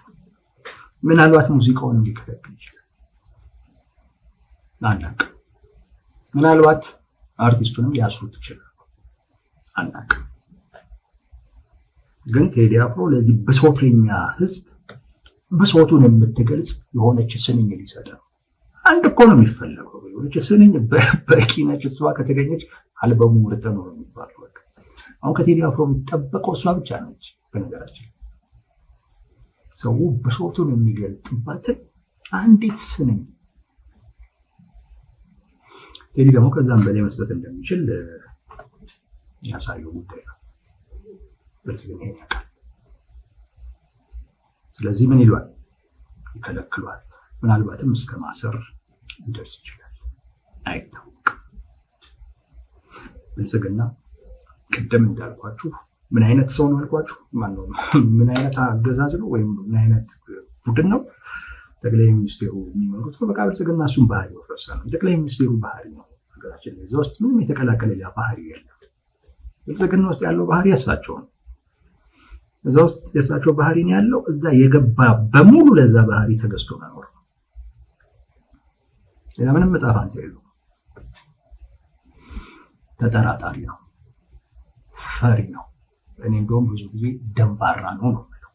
ምናልባት ሙዚቃውን ሊከለክል ይችላል፣ አናውቅም። ምናልባት አርቲስቱንም ሊያስሩት ይችላል፣ አናውቅም። ግን ቴዲ አፍሮ ለዚህ ብሶተኛ ህዝብ ብሶቱን የምትገልጽ የሆነች ስንኝ ሊሰጥ ነው። አንድ እኮ ነው የሚፈለገው። የሆነች ስንኝ በቂ ነች። እሷ ከተገኘች አልበሙ ምርጥ ነው የሚባለው። አሁን ከቴዲ አፍሮ የሚጠበቀው እሷ ብቻ ነች። በነገራችን ሰው ብሶቱን የሚገልጥባትን አንዲት ስንኝ። ቴዲ ደግሞ ከዛም በላይ መስጠት እንደሚችል ያሳየው ጉዳይ ነው። ብልጽግና ያውቃል። ስለዚህ ምን ይሏል? ይከለክሏል። ምናልባትም እስከ ማሰር ሊደርስ ይችላል፣ አይታወቅም። ብልጽግና ቅድም እንዳልኳችሁ ምን አይነት ሰው ነው አልኳችሁ? ማነው? ምን አይነት አገዛዝ ነው ወይም ምን አይነት ቡድን ነው? ጠቅላይ ሚኒስቴሩ የሚመሩት ነው። በቃ ብልጽግና እሱን ባህሪ ወረሰ ነው። የጠቅላይ ሚኒስቴሩ ባህሪ ነው። ሀገራችን ላይ ውስጥ ምንም የተቀላቀለ ሌላ ባህሪ የለም። ብልጽግና ውስጥ ያለው ባህሪ ያሳቸው ነው። እዛ ውስጥ የእሳቸው ባህሪ ነው ያለው። እዛ የገባ በሙሉ ለዛ ባህሪ ተገዝቶ መኖር ነው። ሌላ ምንም ዕጣ ፈንታ የለውም። ተጠራጣሪ ነው፣ ፈሪ ነው። እኔ እንደውም ብዙ ጊዜ ደንባራ ነው የምለው።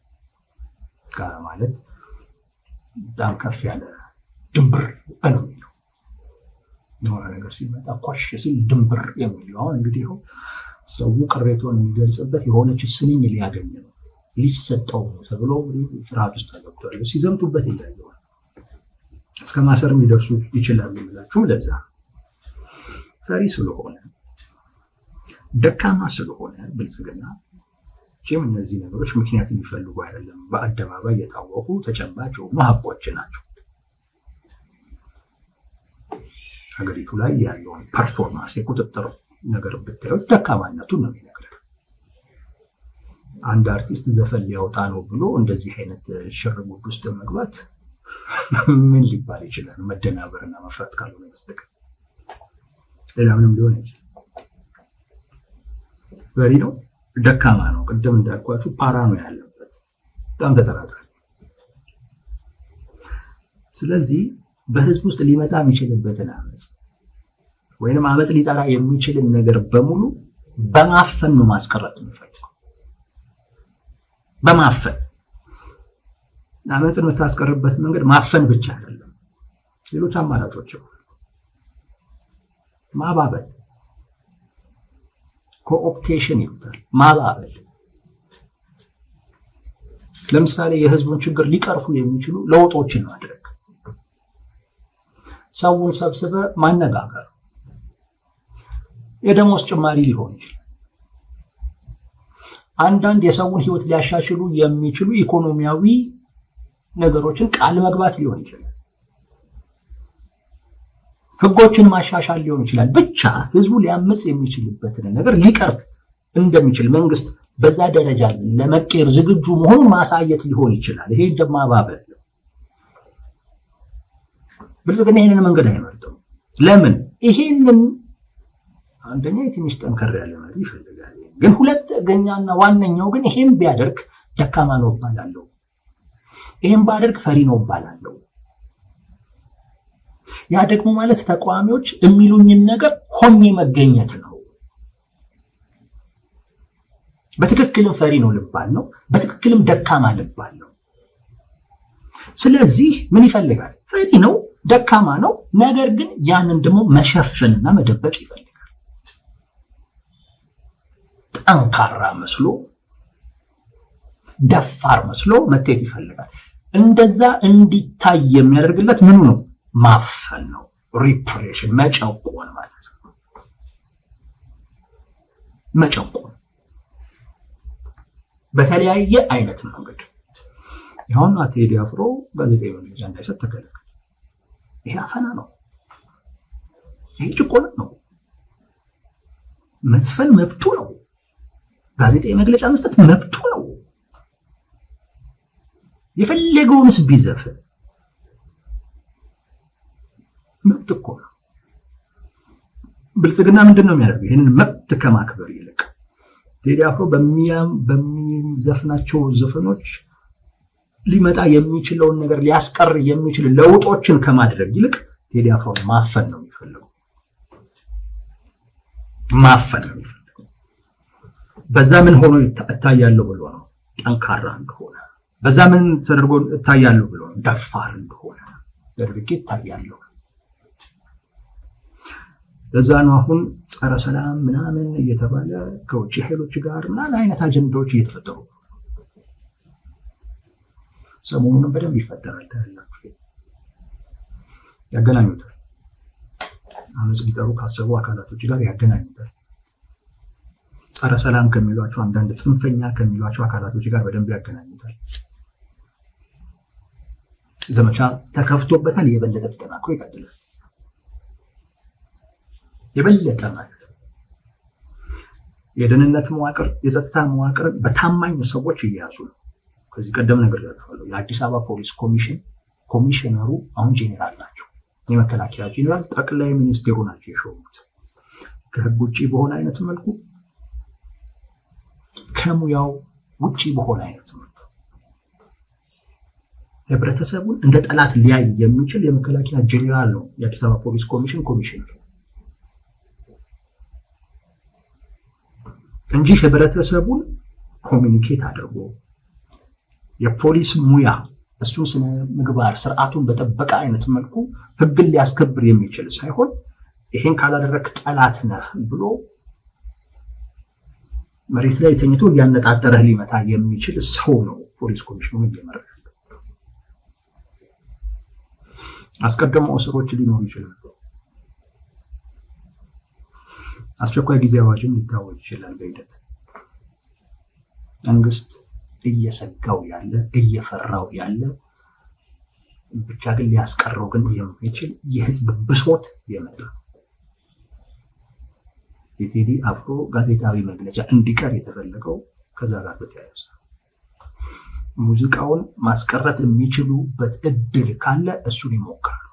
ማለት በጣም ከፍ ያለ ድንብር ነው የሚለው። የሆነ ነገር ሲመጣ ኮሽ ሲል ድንብር የሚለው። አሁን እንግዲህ ሰው ቅሬታውን የሚገልጽበት የሆነች ስንኝ ሊያገኝ ነው፣ ሊሰጠው ተብሎ ፍርሃት ውስጥ ተገብቷል። ሲዘምቱበት ይላየዋል። እስከ ማሰር የሚደርሱ ይችላሉ ብላችሁ ለዛ ፈሪ ስለሆነ ደካማ ስለሆነ ብልጽግና ጭም እነዚህ ነገሮች ምክንያት የሚፈልጉ አይደለም። በአደባባይ የታወቁ ተጨባጭ የሆኑ ሀቆች ናቸው። ሀገሪቱ ላይ ያለውን ፐርፎርማንስ የቁጥጥር ነገር ብታዩት ደካማነቱን ነው የሚነግረው። አንድ አርቲስት ዘፈን ሊያወጣ ነው ብሎ እንደዚህ አይነት ሽርጉድ ውስጥ መግባት ምን ሊባል ይችላል? መደናበርና መፍራት ካልሆነ በስተቀር ሌላ ምንም ሊሆን አይችልም። ፈሪ ነው፣ ደካማ ነው። ቅድም እንዳልኳችሁ ፓራኖያ ያለበት በጣም ተጠራጣሪ። ስለዚህ በህዝብ ውስጥ ሊመጣ የሚችልበትን አመፅ ወይንም አመፅ ሊጠራ የሚችልን ነገር በሙሉ በማፈን ነው ማስቀረት የሚፈልገው። በማፈን አመፅን የምታስቀርበት መንገድ ማፈን ብቻ አይደለም፣ ሌሎች አማራጮች ማባበል፣ ኮኦፕቴሽን ይሉታል። ማባበል ለምሳሌ የህዝቡን ችግር ሊቀርፉ የሚችሉ ለውጦችን ማድረግ፣ ሰውን ሰብስበ ማነጋገር፣ የደሞዝ ጭማሪ ሊሆን ይችላል። አንዳንድ የሰውን ህይወት ሊያሻሽሉ የሚችሉ ኢኮኖሚያዊ ነገሮችን ቃል መግባት ሊሆን ይችላል። ህጎችን ማሻሻል ሊሆን ይችላል። ብቻ ህዝቡ ሊያመጽ የሚችልበትን ነገር ሊቀርፍ እንደሚችል መንግስት በዛ ደረጃ ለመቀየር ዝግጁ መሆኑን ማሳየት ሊሆን ይችላል። ይሄ እንደማባበል ነው። ብልጽግና ይሄንን መንገድ አይመርጥም። ለምን? ይሄንን አንደኛ የትንሽ ጠንከር ያለ መሪ ይፈልጋል። ግን ሁለተኛና ዋነኛው ግን ይሄን ቢያደርግ ደካማ ነው እባላለሁ፣ ይሄን ባደርግ ፈሪ ነው እባላለሁ። ያ ደግሞ ማለት ተቃዋሚዎች የሚሉኝን ነገር ሆኜ መገኘት ነው። በትክክልም ፈሪ ነው ልባል ነው፣ በትክክልም ደካማ ልባል ነው። ስለዚህ ምን ይፈልጋል? ፈሪ ነው፣ ደካማ ነው። ነገር ግን ያንን ደግሞ መሸፈንና መደበቅ ይፈልጋል። ጠንካራ መስሎ ደፋር መስሎ መታየት ይፈልጋል። እንደዛ እንዲታይ የሚያደርግለት ምኑ ነው? ማፈን ነው። ሪፕሬሽን መጨቆን ማለት ነው። መጨቆን በተለያየ አይነት መንገድ ይሁን ቴዲ አፍሮ ጋዜጣዊ መግለጫ እንዳይሰጥ ተከለከለ። ይሄ አፈና ነው። ይሄ ጭቆና ነው። መዝፈን መብቱ ነው። ጋዜጣዊ መግለጫ መስጠት መብቱ ነው። የፈለገውንስ ቢዘፍን መብት እኮ ነው። ብልጽግና ምንድን ነው የሚያደርገው? ይህንን መብት ከማክበር ይልቅ ቴዲ አፍሮ በሚዘፍናቸው ዘፈኖች ሊመጣ የሚችለውን ነገር ሊያስቀር የሚችል ለውጦችን ከማድረግ ይልቅ ቴዲ አፍሮ ማፈን ነው የሚፈልገው። ማፈን ነው የሚፈልገው። በዛ ምን ሆኖ እታያለሁ ብሎ ነው ጠንካራ እንደሆነ። በዛ ምን ተደርጎ እታያለሁ ብሎ ነው ደፋር እንደሆነ ደርግጌ እታያለሁ። ለዛ ነው አሁን ጸረ ሰላም ምናምን እየተባለ ከውጭ ኃይሎች ጋር ምናምን አይነት አጀንዳዎች እየተፈጠሩ ሰሞኑንም በደንብ ይፈጠራል። ታያላችሁ፣ ያገናኙታል። አመጽ ሊጠሩ ካሰቡ አካላቶች ጋር ያገናኙታል። ጸረ ሰላም ከሚሏቸው አንዳንድ ጽንፈኛ ከሚሏቸው አካላቶች ጋር በደንብ ያገናኙታል። ዘመቻ ተከፍቶበታል። የበለጠ ተጠናክሮ ይቀጥላል። የበለጠ ማለት የደህንነት መዋቅር የጸጥታ መዋቅር በታማኝ ሰዎች እየያዙ ነው። ከዚህ ቀደም ነግሬያችኋለሁ። የአዲስ አበባ ፖሊስ ኮሚሽነሩ አሁን ጄኔራል ናቸው። የመከላከያ ጄኔራል ጠቅላይ ሚኒስቴሩ ናቸው የሾሙት። ከህግ ውጭ በሆነ አይነት መልኩ ከሙያው ውጭ በሆነ አይነት መልኩ ህብረተሰቡን እንደ ጠላት ሊያይ የሚችል የመከላከያ ጄኔራል ነው የአዲስ አበባ ፖሊስ ኮሚሽነር እንጂ ህብረተሰቡን ኮሚኒኬት አድርጎ የፖሊስ ሙያ እሱን ስነ ምግባር ስርዓቱን በጠበቀ አይነት መልኩ ህግን ሊያስከብር የሚችል ሳይሆን ይሄን ካላደረክ ጠላት ነህ ብሎ መሬት ላይ ተኝቶ ሊያነጣጠረህ ሊመታ የሚችል ሰው ነው ፖሊስ ኮሚሽኑን እየመራ ያለው። አስቀድሞ እስሮች ሊኖሩ ይችላሉ። አስቸኳይ ጊዜ አዋጅም ሊታወጅ ይችላል በሂደት። መንግስት እየሰጋው ያለ እየፈራው ያለ ብቻ ግን ሊያስቀረው ግን የሚችል የህዝብ ብሶት የመጣ የቴዲ አፍሮ ጋዜጣዊ መግለጫ እንዲቀር የተፈለገው ከዛ ጋር በተያያዘ ሙዚቃውን ማስቀረት የሚችሉበት እድል ካለ እሱን ይሞክራሉ።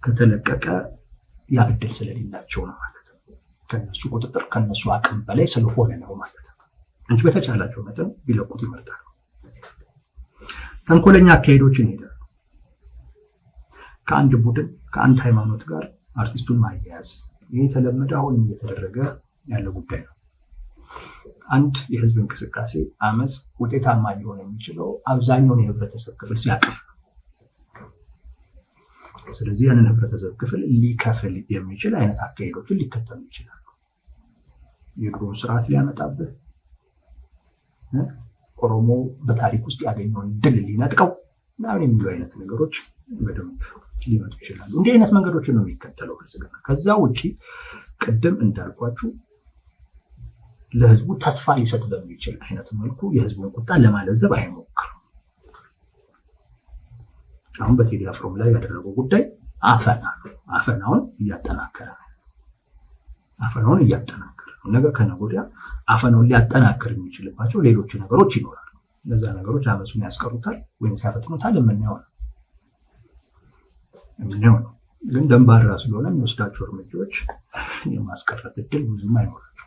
ከተለቀቀ ያ እድል ስለሌላቸው ነው ማለት ነው። ከነሱ ቁጥጥር ከነሱ አቅም በላይ ስለሆነ ነው ማለት ነው እንጂ በተቻላቸው መጠን ቢለቁት ይመርጣሉ። ተንኮለኛ አካሄዶችን ይሄዳሉ። ከአንድ ቡድን ከአንድ ሃይማኖት ጋር አርቲስቱን ማያያዝ ይህ የተለመደ አሁንም እየተደረገ ያለ ጉዳይ ነው። አንድ የህዝብ እንቅስቃሴ አመፅ ውጤታማ ሊሆን የሚችለው አብዛኛውን የህብረተሰብ ክፍል ሲያቅፍ ነው። ስለዚህ ያንን ህብረተሰብ ክፍል ሊከፍል የሚችል አይነት አካሄዶችን ሊከተሉ ይችላሉ። የድሮውን ስርዓት ሊያመጣብህ፣ ኦሮሞ በታሪክ ውስጥ ያገኘውን ድል ሊነጥቀው ምናምን የሚሉ አይነት ነገሮች በደንብ ሊመጡ ይችላሉ። እንዲህ አይነት መንገዶችን ነው የሚከተለው ብልጽግና። ከዛ ውጭ ቅድም እንዳልኳችሁ ለህዝቡ ተስፋ ሊሰጥ በሚችል አይነት መልኩ የህዝቡን ቁጣ ለማለዘብ አይሞክርም። አሁን በቴዲ አፍሮም ላይ ያደረገው ጉዳይ አፈና ነው። አፈናውን እያጠናከረ ነው። ነገ ከነገ ወዲያ አፈናውን ሊያጠናክር የሚችልባቸው ሌሎች ነገሮች ይኖራሉ። እነዛ ነገሮች አመፁን ያስቀሩታል ወይም ሲያፈጥኑታል የምናየው ነው። ግን ደንባራ ስለሆነ የሚወስዳቸው እርምጃዎች የማስቀረት እድል ብዙም አይኖራቸው።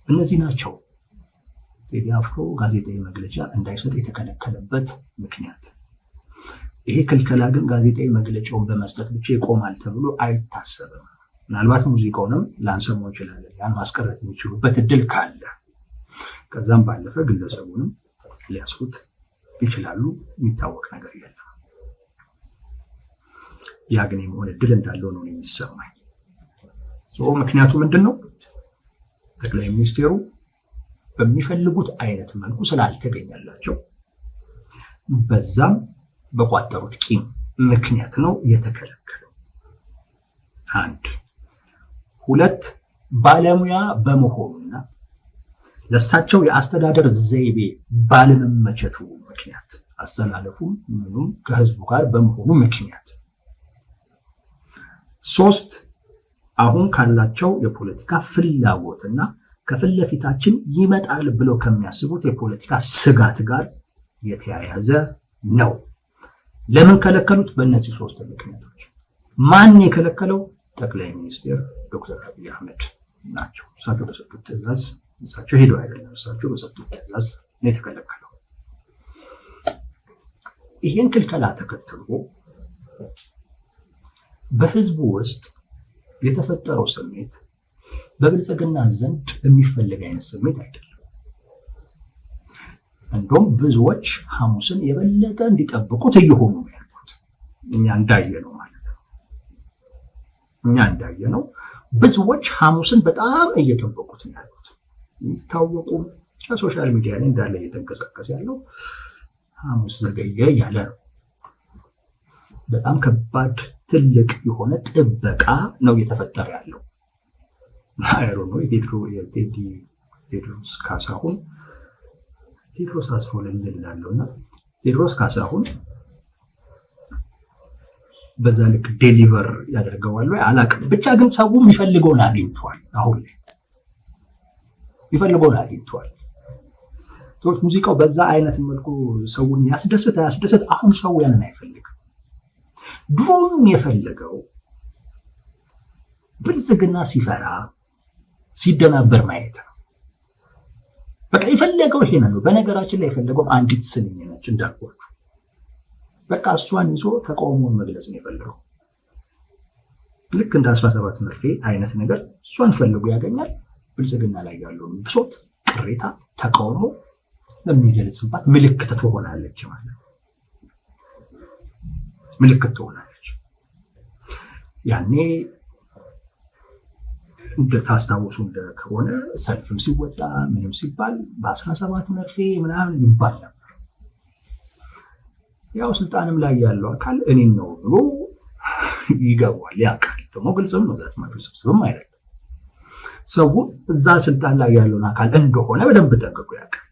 እነዚህ ናቸው ቴዲ አፍሮ ጋዜጣዊ መግለጫ እንዳይሰጥ የተከለከለበት ምክንያት። ይሄ ክልከላ ግን ጋዜጣዊ መግለጫውን በመስጠት ብቻ ይቆማል ተብሎ አይታሰብም። ምናልባት ሙዚቃውንም ላንሰማው እንችላለን፣ ያን ማስቀረት የሚችሉበት እድል ካለ። ከዛም ባለፈ ግለሰቡንም ሊያስሩት ይችላሉ። የሚታወቅ ነገር የለም። ያ ግን የመሆን እድል እንዳለው ነው የሚሰማኝ። ምክንያቱ ምንድን ነው? ጠቅላይ ሚኒስቴሩ በሚፈልጉት አይነት መልኩ ስላልተገኘላቸው በዛም በቋጠሩት ቂም ምክንያት ነው የተከለከለው። አንድ ሁለት ባለሙያ በመሆኑና ለእሳቸው የአስተዳደር ዘይቤ ባለመመቸቱ ምክንያት አሰላለፉም ምኑም ከህዝቡ ጋር በመሆኑ ምክንያት። ሶስት አሁን ካላቸው የፖለቲካ ፍላጎትና ከፊት ለፊታችን ይመጣል ብለው ከሚያስቡት የፖለቲካ ስጋት ጋር የተያያዘ ነው። ለምን ከለከሉት? በእነዚህ ሶስት ምክንያቶች። ማን የከለከለው? ጠቅላይ ሚኒስትር ዶክተር አብይ አህመድ ናቸው። እሳቸው በሰጡት ትዕዛዝ፣ እሳቸው ሄደው አይደለም፣ እሳቸው በሰጡት ትዕዛዝ ነው የተከለከለው። ይህን ክልከላ ተከትሎ በህዝቡ ውስጥ የተፈጠረው ስሜት በብልጽግና ዘንድ የሚፈለግ አይነት ስሜት አይደለም። እንደውም ብዙዎች ሐሙስን የበለጠ እንዲጠብቁት እየሆኑ ነው ያሉት። እኛ እንዳየነው ማለት ነው። እኛ እንዳየነው ብዙዎች ሐሙስን በጣም እየጠበቁት ነው ያሉት። የሚታወቁ ከሶሻል ሚዲያ ላይ እንዳለ እየተንቀሳቀስ ያለው ሐሙስ ዘገየ ያለ ነው። በጣም ከባድ ትልቅ የሆነ ጥበቃ ነው እየተፈጠረ ያለው። አይሮ ነው ቴድሮስ ካሳሁን ቴድሮስ አስፎለን ልላለውና ቴድሮስ ካሳሁን በዛ ልክ ዴሊቨር ያደርገዋል ወይ አላውቅም። ብቻ ግን ሰው የሚፈልገውን አግኝቷል። አሁን ላይ የሚፈልገውን አግኝቷል። ሰዎች ሙዚቃው በዛ አይነት መልኩ ሰውን ያስደስት። አሁን ሰው ያንን አይፈልግም። ድሮም የፈለገው ብልጽግና ሲፈራ ሲደናበር ማየት ነው። በቃ የፈለገው ይሄን ነው። በነገራችን ላይ የፈለገው አንዲት ስንኝ ነች እንዳልኳችሁ። በቃ እሷን ይዞ ተቃውሞውን መግለጽ ነው የፈለገው። ልክ እንደ 17 መርፌ አይነት ነገር እሷን ፈልጎ ያገኛል። ብልጽግና ላይ ያለውን ብሶት፣ ቅሬታ፣ ተቃውሞ ለሚገልጽባት ምልክት ትሆናለች ማለት ነው። ምልክት ትሆናለች። ያኔ ታስታውሱ ከሆነ ሰልፍም ሲወጣ ምንም ሲባል በ17 መርፌ ምናምን ይባል ነበር። ያው ስልጣንም ላይ ያለው አካል እኔን ነው ብሎ ይገባዋል። ያውቃል ደግሞ ግልጽም ነው። ዛትማቹ ስብስብም አይደለም። ሰው እዛ ስልጣን ላይ ያለውን አካል እንደሆነ በደንብ ጠንቅቆ ያውቃል።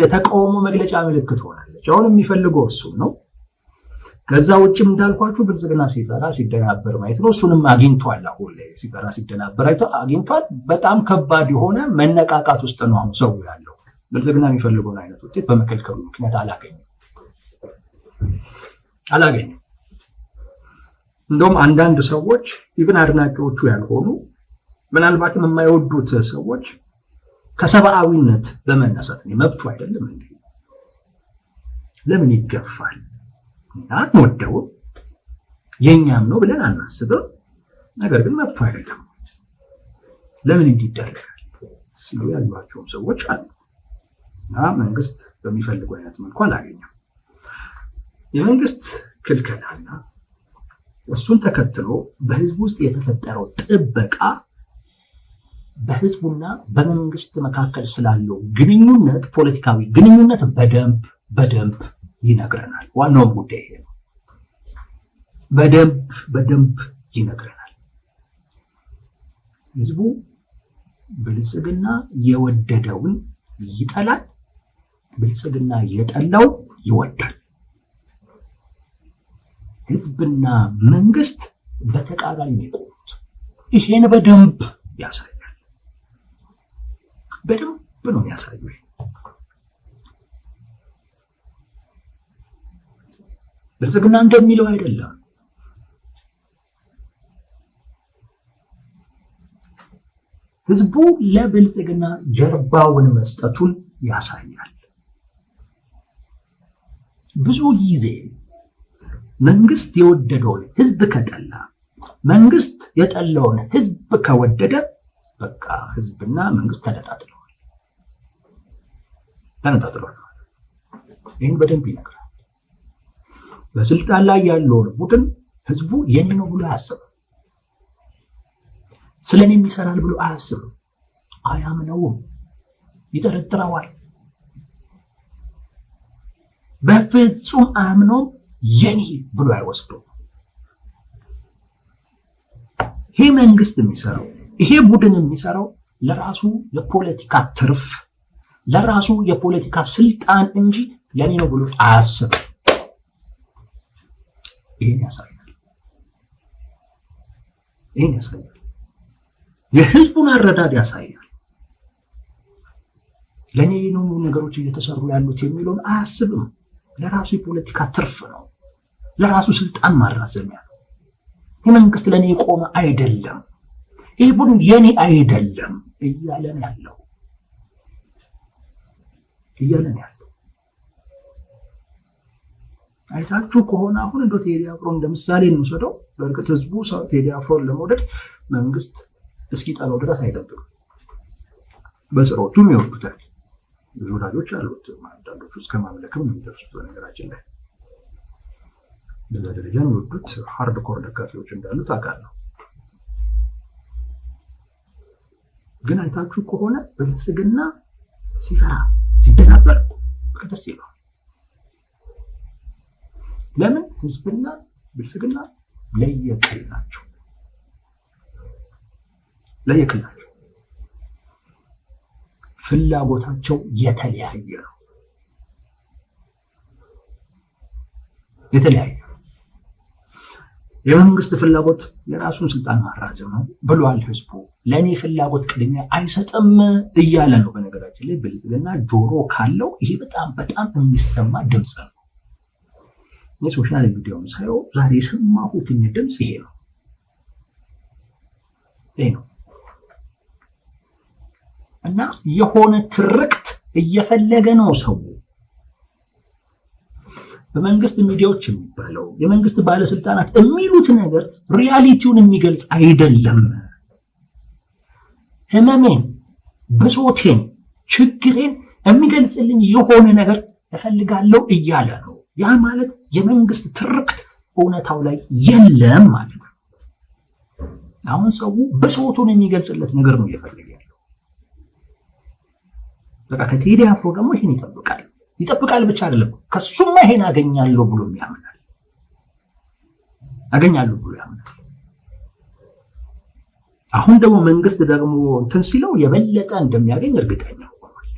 የተቃውሞ መግለጫ ምልክት ሆናለች። አሁን የሚፈልገው እሱ ነው። ከዛ ውጭም እንዳልኳችሁ ብልጽግና ሲፈራ ሲደናበር ማየት ነው። እሱንም አግኝቷል። አሁን ላይ ሲፈራ ሲደናበር አግኝቷል። በጣም ከባድ የሆነ መነቃቃት ውስጥ ነው አሁን ሰው ያለው። ብልጽግና የሚፈልገውን አይነት ውጤት በመከልከሉ ምክንያት አላገኘም። እንደውም አንዳንድ ሰዎች ኢቭን አድናቂዎቹ ያልሆኑ ምናልባትም የማይወዱት ሰዎች ከሰብአዊነት በመነሳት ነው መብቱ አይደለም እንዴ? ለምን ይገፋል? አንወደውም፣ የኛም ነው ብለን አናስብም። ነገር ግን መብቱ አይደለም ለምን እንዲደረጋል ሲሉ ያሏቸውም ሰዎች አሉ። እና መንግስት በሚፈልገው አይነት መልኩ አላገኘም። የመንግስት ክልከላና እሱን ተከትሎ በህዝቡ ውስጥ የተፈጠረው ጥበቃ በህዝቡና በመንግስት መካከል ስላለው ግንኙነት፣ ፖለቲካዊ ግንኙነት በደንብ ይነግረናል። ዋናውም ጉዳይ ይሄ ነው። በደንብ ይነግረናል። ህዝቡ ብልጽግና የወደደውን ይጠላል፣ ብልጽግና የጠላው ይወዳል። ህዝብና መንግስት በተቃራኒ ነው የቆሙት። ይሄን በደንብ ያሳያል። በደንብ ነው ያሳያል። ብልጽግና እንደሚለው አይደለም። ህዝቡ ለብልጽግና ጀርባውን መስጠቱን ያሳያል። ብዙ ጊዜ መንግስት የወደደውን ህዝብ ከጠላ፣ መንግስት የጠላውን ህዝብ ከወደደ በቃ ህዝብና መንግስት ተነጣጥለዋል። ይህን በደንብ ይነግራል። በስልጣን ላይ ያለውን ቡድን ህዝቡ የኔ ነው ብሎ አያስብም። ስለኔ የሚሰራል ብሎ አያስብም። አያምነውም፣ ይጠረጥረዋል። በፍጹም አምኖ የኔ ብሎ አይወስደው። ይሄ መንግስት የሚሰራው ይሄ ቡድን የሚሰራው ለራሱ የፖለቲካ ትርፍ ለራሱ የፖለቲካ ስልጣን እንጂ የኔ ነው ብሎ አያስብም። ይሄን ያሳያል። የህዝቡን አረዳድ ያሳያል። ለኔ ነው ነገሮች እየተሰሩ ያሉት የሚለውን አያስብም። ለራሱ የፖለቲካ ትርፍ ነው፣ ለራሱ ስልጣን ማራዘሚያ ነው። ይህ መንግስት ለኔ የቆመ አይደለም፣ ይህ ቡድን የኔ አይደለም እያለን ያለው አይታችሁ ከሆነ አሁን እንደው ቴዲ አፍሮ እንደምሳሌ እንውሰደው። በእርግጥ ህዝቡ ቴዲ አፍሮን ለመውደድ መንግስት እስኪጠላው ድረስ አይጠብቅም። በስራዎቹም ይወዱታል። ብዙ ወዳጆች አሉት። አንዳንዶቹ እስከ ማምለክም ነው የሚደርሱት። በነገራችን ላይ በዛ ደረጃ የሚወዱት ሃርድ ኮር ደጋፊዎች እንዳሉት አውቃለሁ። ግን አይታችሁ ከሆነ ብልጽግና ሲፈራ ሲደናበር ደስ ይለዋል። ለምን? ህዝብና ብልጽግና ለየቅል ናቸው። ፍላጎታቸው የተለያየ ነው። የመንግስት ፍላጎት የራሱን ስልጣን ማራዘም ነው ብሏል ህዝቡ። ለእኔ ፍላጎት ቅድሚያ አይሰጥም እያለ ነው። በነገራችን ላይ ብልጽግና ጆሮ ካለው ይሄ በጣም በጣም የሚሰማ ድምፅ ነው። የሶሻል ሚዲያውን ሳየው ዛሬ የሰማሁት ድምፅ ይሄ ነው። እና የሆነ ትርክት እየፈለገ ነው ሰው። በመንግስት ሚዲያዎች የሚባለው የመንግስት ባለስልጣናት የሚሉት ነገር ሪያሊቲውን የሚገልጽ አይደለም። ህመሜን፣ ብሶቴን፣ ችግሬን የሚገልጽልኝ የሆነ ነገር እፈልጋለሁ እያለ ነው። ያ ማለት የመንግስት ትርክት እውነታው ላይ የለም ማለት ነው። አሁን ሰው ብሶቱን የሚገልጽለት ነገር ነው እየፈለገ ያለው። በቃ ከቴዲ አፍሮ ደግሞ ይሄን ይጠብቃል ብቻ አይደለም፣ ከሱማ ይሄን አገኛለሁ ብሎ ያምናል። አሁን ደግሞ መንግስት ደግሞ እንትን ሲለው የበለጠ እንደሚያገኝ እርግጠኛ ሆኗል።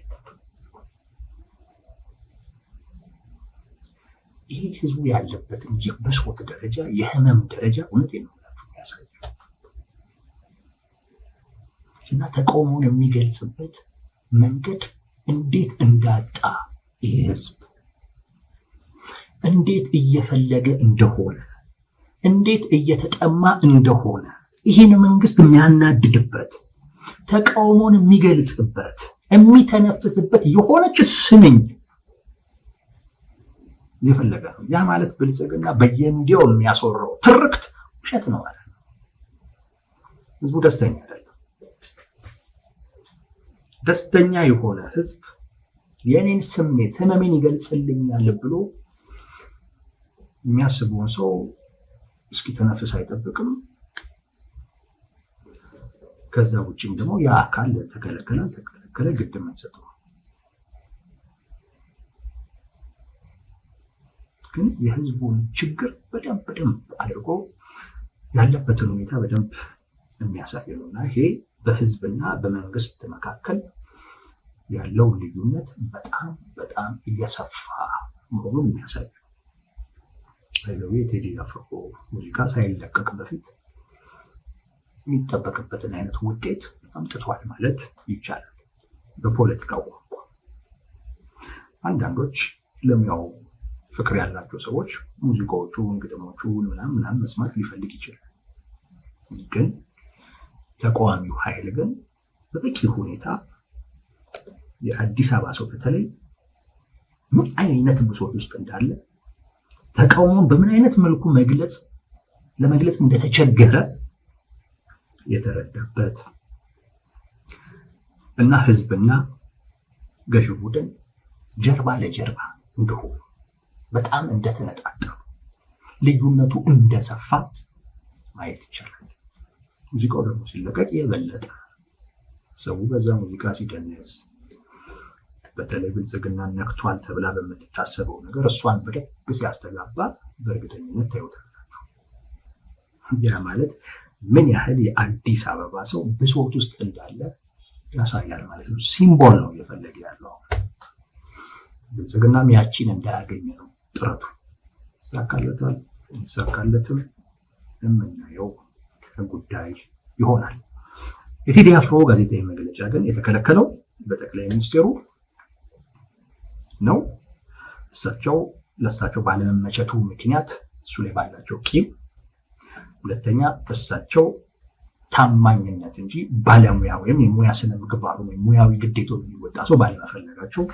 ይሄ ህዝቡ ያለበትን የብሶት ደረጃ የህመም ደረጃ እውነቴን ነው ያሳያል። እና ተቃውሞውን የሚገልጽበት መንገድ እንዴት እንዳጣ ይሄ ህዝብ እንዴት እየፈለገ እንደሆነ እንዴት እየተጠማ እንደሆነ ይህን መንግስት የሚያናድድበት ተቃውሞን የሚገልጽበት የሚተነፍስበት የሆነች ስንኝ የፈለገ ነው። ያ ማለት ብልጽግና በየሚዲያው የሚያስወራው ትርክት ውሸት ነው ማለት ነው። ህዝቡ ደስተኛ አይደለም። ደስተኛ የሆነ ህዝብ የኔን ስሜት ህመሜን ይገልጽልኛል ብሎ የሚያስበውን ሰው እስኪ ተነፍስ አይጠብቅም። ከዛ ውጭም ደግሞ ያ አካል ተከለከለ ግድም አይሰጠው። ግን የህዝቡን ችግር በደንብ አድርጎ ያለበትን ሁኔታ በደንብ የሚያሳይ ነውና ይሄ በህዝብና በመንግስት መካከል ያለው ልዩነት በጣም እየሰፋ መሆኑን የሚያሳይ ነው። የቴዲ አፍሮ ሙዚቃ ሳይለቀቅ በፊት የሚጠበቅበትን አይነት ውጤት አምጥቷል ማለት ይቻላል። በፖለቲካው ቋንቋ አንዳንዶች ለሙያው ፍቅር ያላቸው ሰዎች ሙዚቃዎቹን፣ ግጥሞቹን ምናምን መስማት ሊፈልግ ይችላል። ግን ተቃዋሚው ኃይል ግን በበቂ ሁኔታ የአዲስ አበባ ሰው በተለይ ምን አይነት ብሶት ውስጥ እንዳለ ተቃውሞን በምን አይነት መልኩ ለመግለጽ እንደተቸገረ የተረዳበት እና ህዝብና ገዢ ቡድን ጀርባ ለጀርባ እንደሆኑ በጣም እንደተነጣጠሩ ልዩነቱ እንደሰፋ ማየት ይቻላል። ሙዚቃው ደግሞ ሲለቀቅ የበለጠ ሰው በዛ ሙዚቃ ሲደንስ በተለይ ብልጽግና ነክቷል ተብላ በምትታሰበው ነገር እሷን በደንብ ሲያስተጋባ በእርግጠኝነት ታዩታላችሁ። ያ ማለት ምን ያህል የአዲስ አበባ ሰው ብሶት ውስጥ እንዳለ ያሳያል ማለት ነው። ሲምቦል ነው እየፈለገ ያለው። ብልጽግናም ያቺን እንዳያገኝ ነው ጥረቱ። ይሳካለታል ይሳካለትም የምናየው ጉዳይ ይሆናል። የቴዲ አፍሮ ጋዜጣዊ መግለጫ ግን የተከለከለው በጠቅላይ ሚኒስትሩ ነው። ለእሳቸው ባለመመቸቱ ምክንያት እሱ ላይ ባላቸው ቂም፣ ሁለተኛ እሳቸው ታማኝነት እንጂ ባለሙያ ወይም የሙያ ስነ ምግባሩ ወይም ሙያዊ ግዴታውን የሚወጣ ሰው ባለመፈለጋቸው፣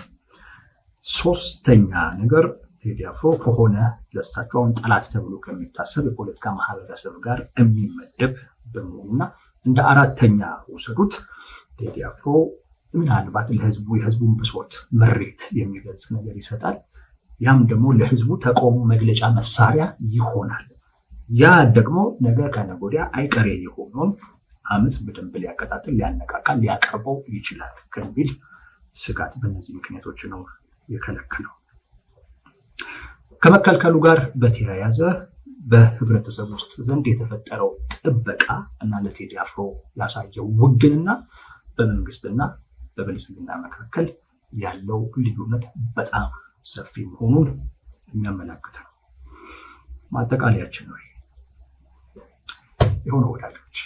ሶስተኛ ነገር ቴዲ አፍሮ ከሆነ ለእሳቸው አሁን ጠላት ተብሎ ከሚታሰብ የፖለቲካ ማህበረሰብ ጋር የሚመደብ በመሆኑና እንደ አራተኛ ውሰዱት ቴዲ አፍሮ ምናልባት ለህዝቡ የህዝቡን ብሶት ምሬት የሚገልጽ ነገር ይሰጣል። ያም ደግሞ ለህዝቡ ተቃውሞ መግለጫ መሳሪያ ይሆናል። ያ ደግሞ ነገ ከነገ ወዲያ አይቀሬ የሆነውን አመፅ በደንብ ሊያቀጣጥል፣ ሊያነቃቃል፣ ሊያቀርበው ይችላል ከሚል ስጋት በእነዚህ ምክንያቶች ነው የከለከለው። ከመከልከሉ ጋር በተያያዘ በህብረተሰብ ውስጥ ዘንድ የተፈጠረው ጥበቃ እና ለቴዲ አፍሮ ያሳየው ውግንና በመንግስትና በብልጽግና መካከል ያለው ልዩነት በጣም ሰፊ መሆኑን የሚያመላክት ነው። ማጠቃለያችን ነው የሆነ ወዳጆች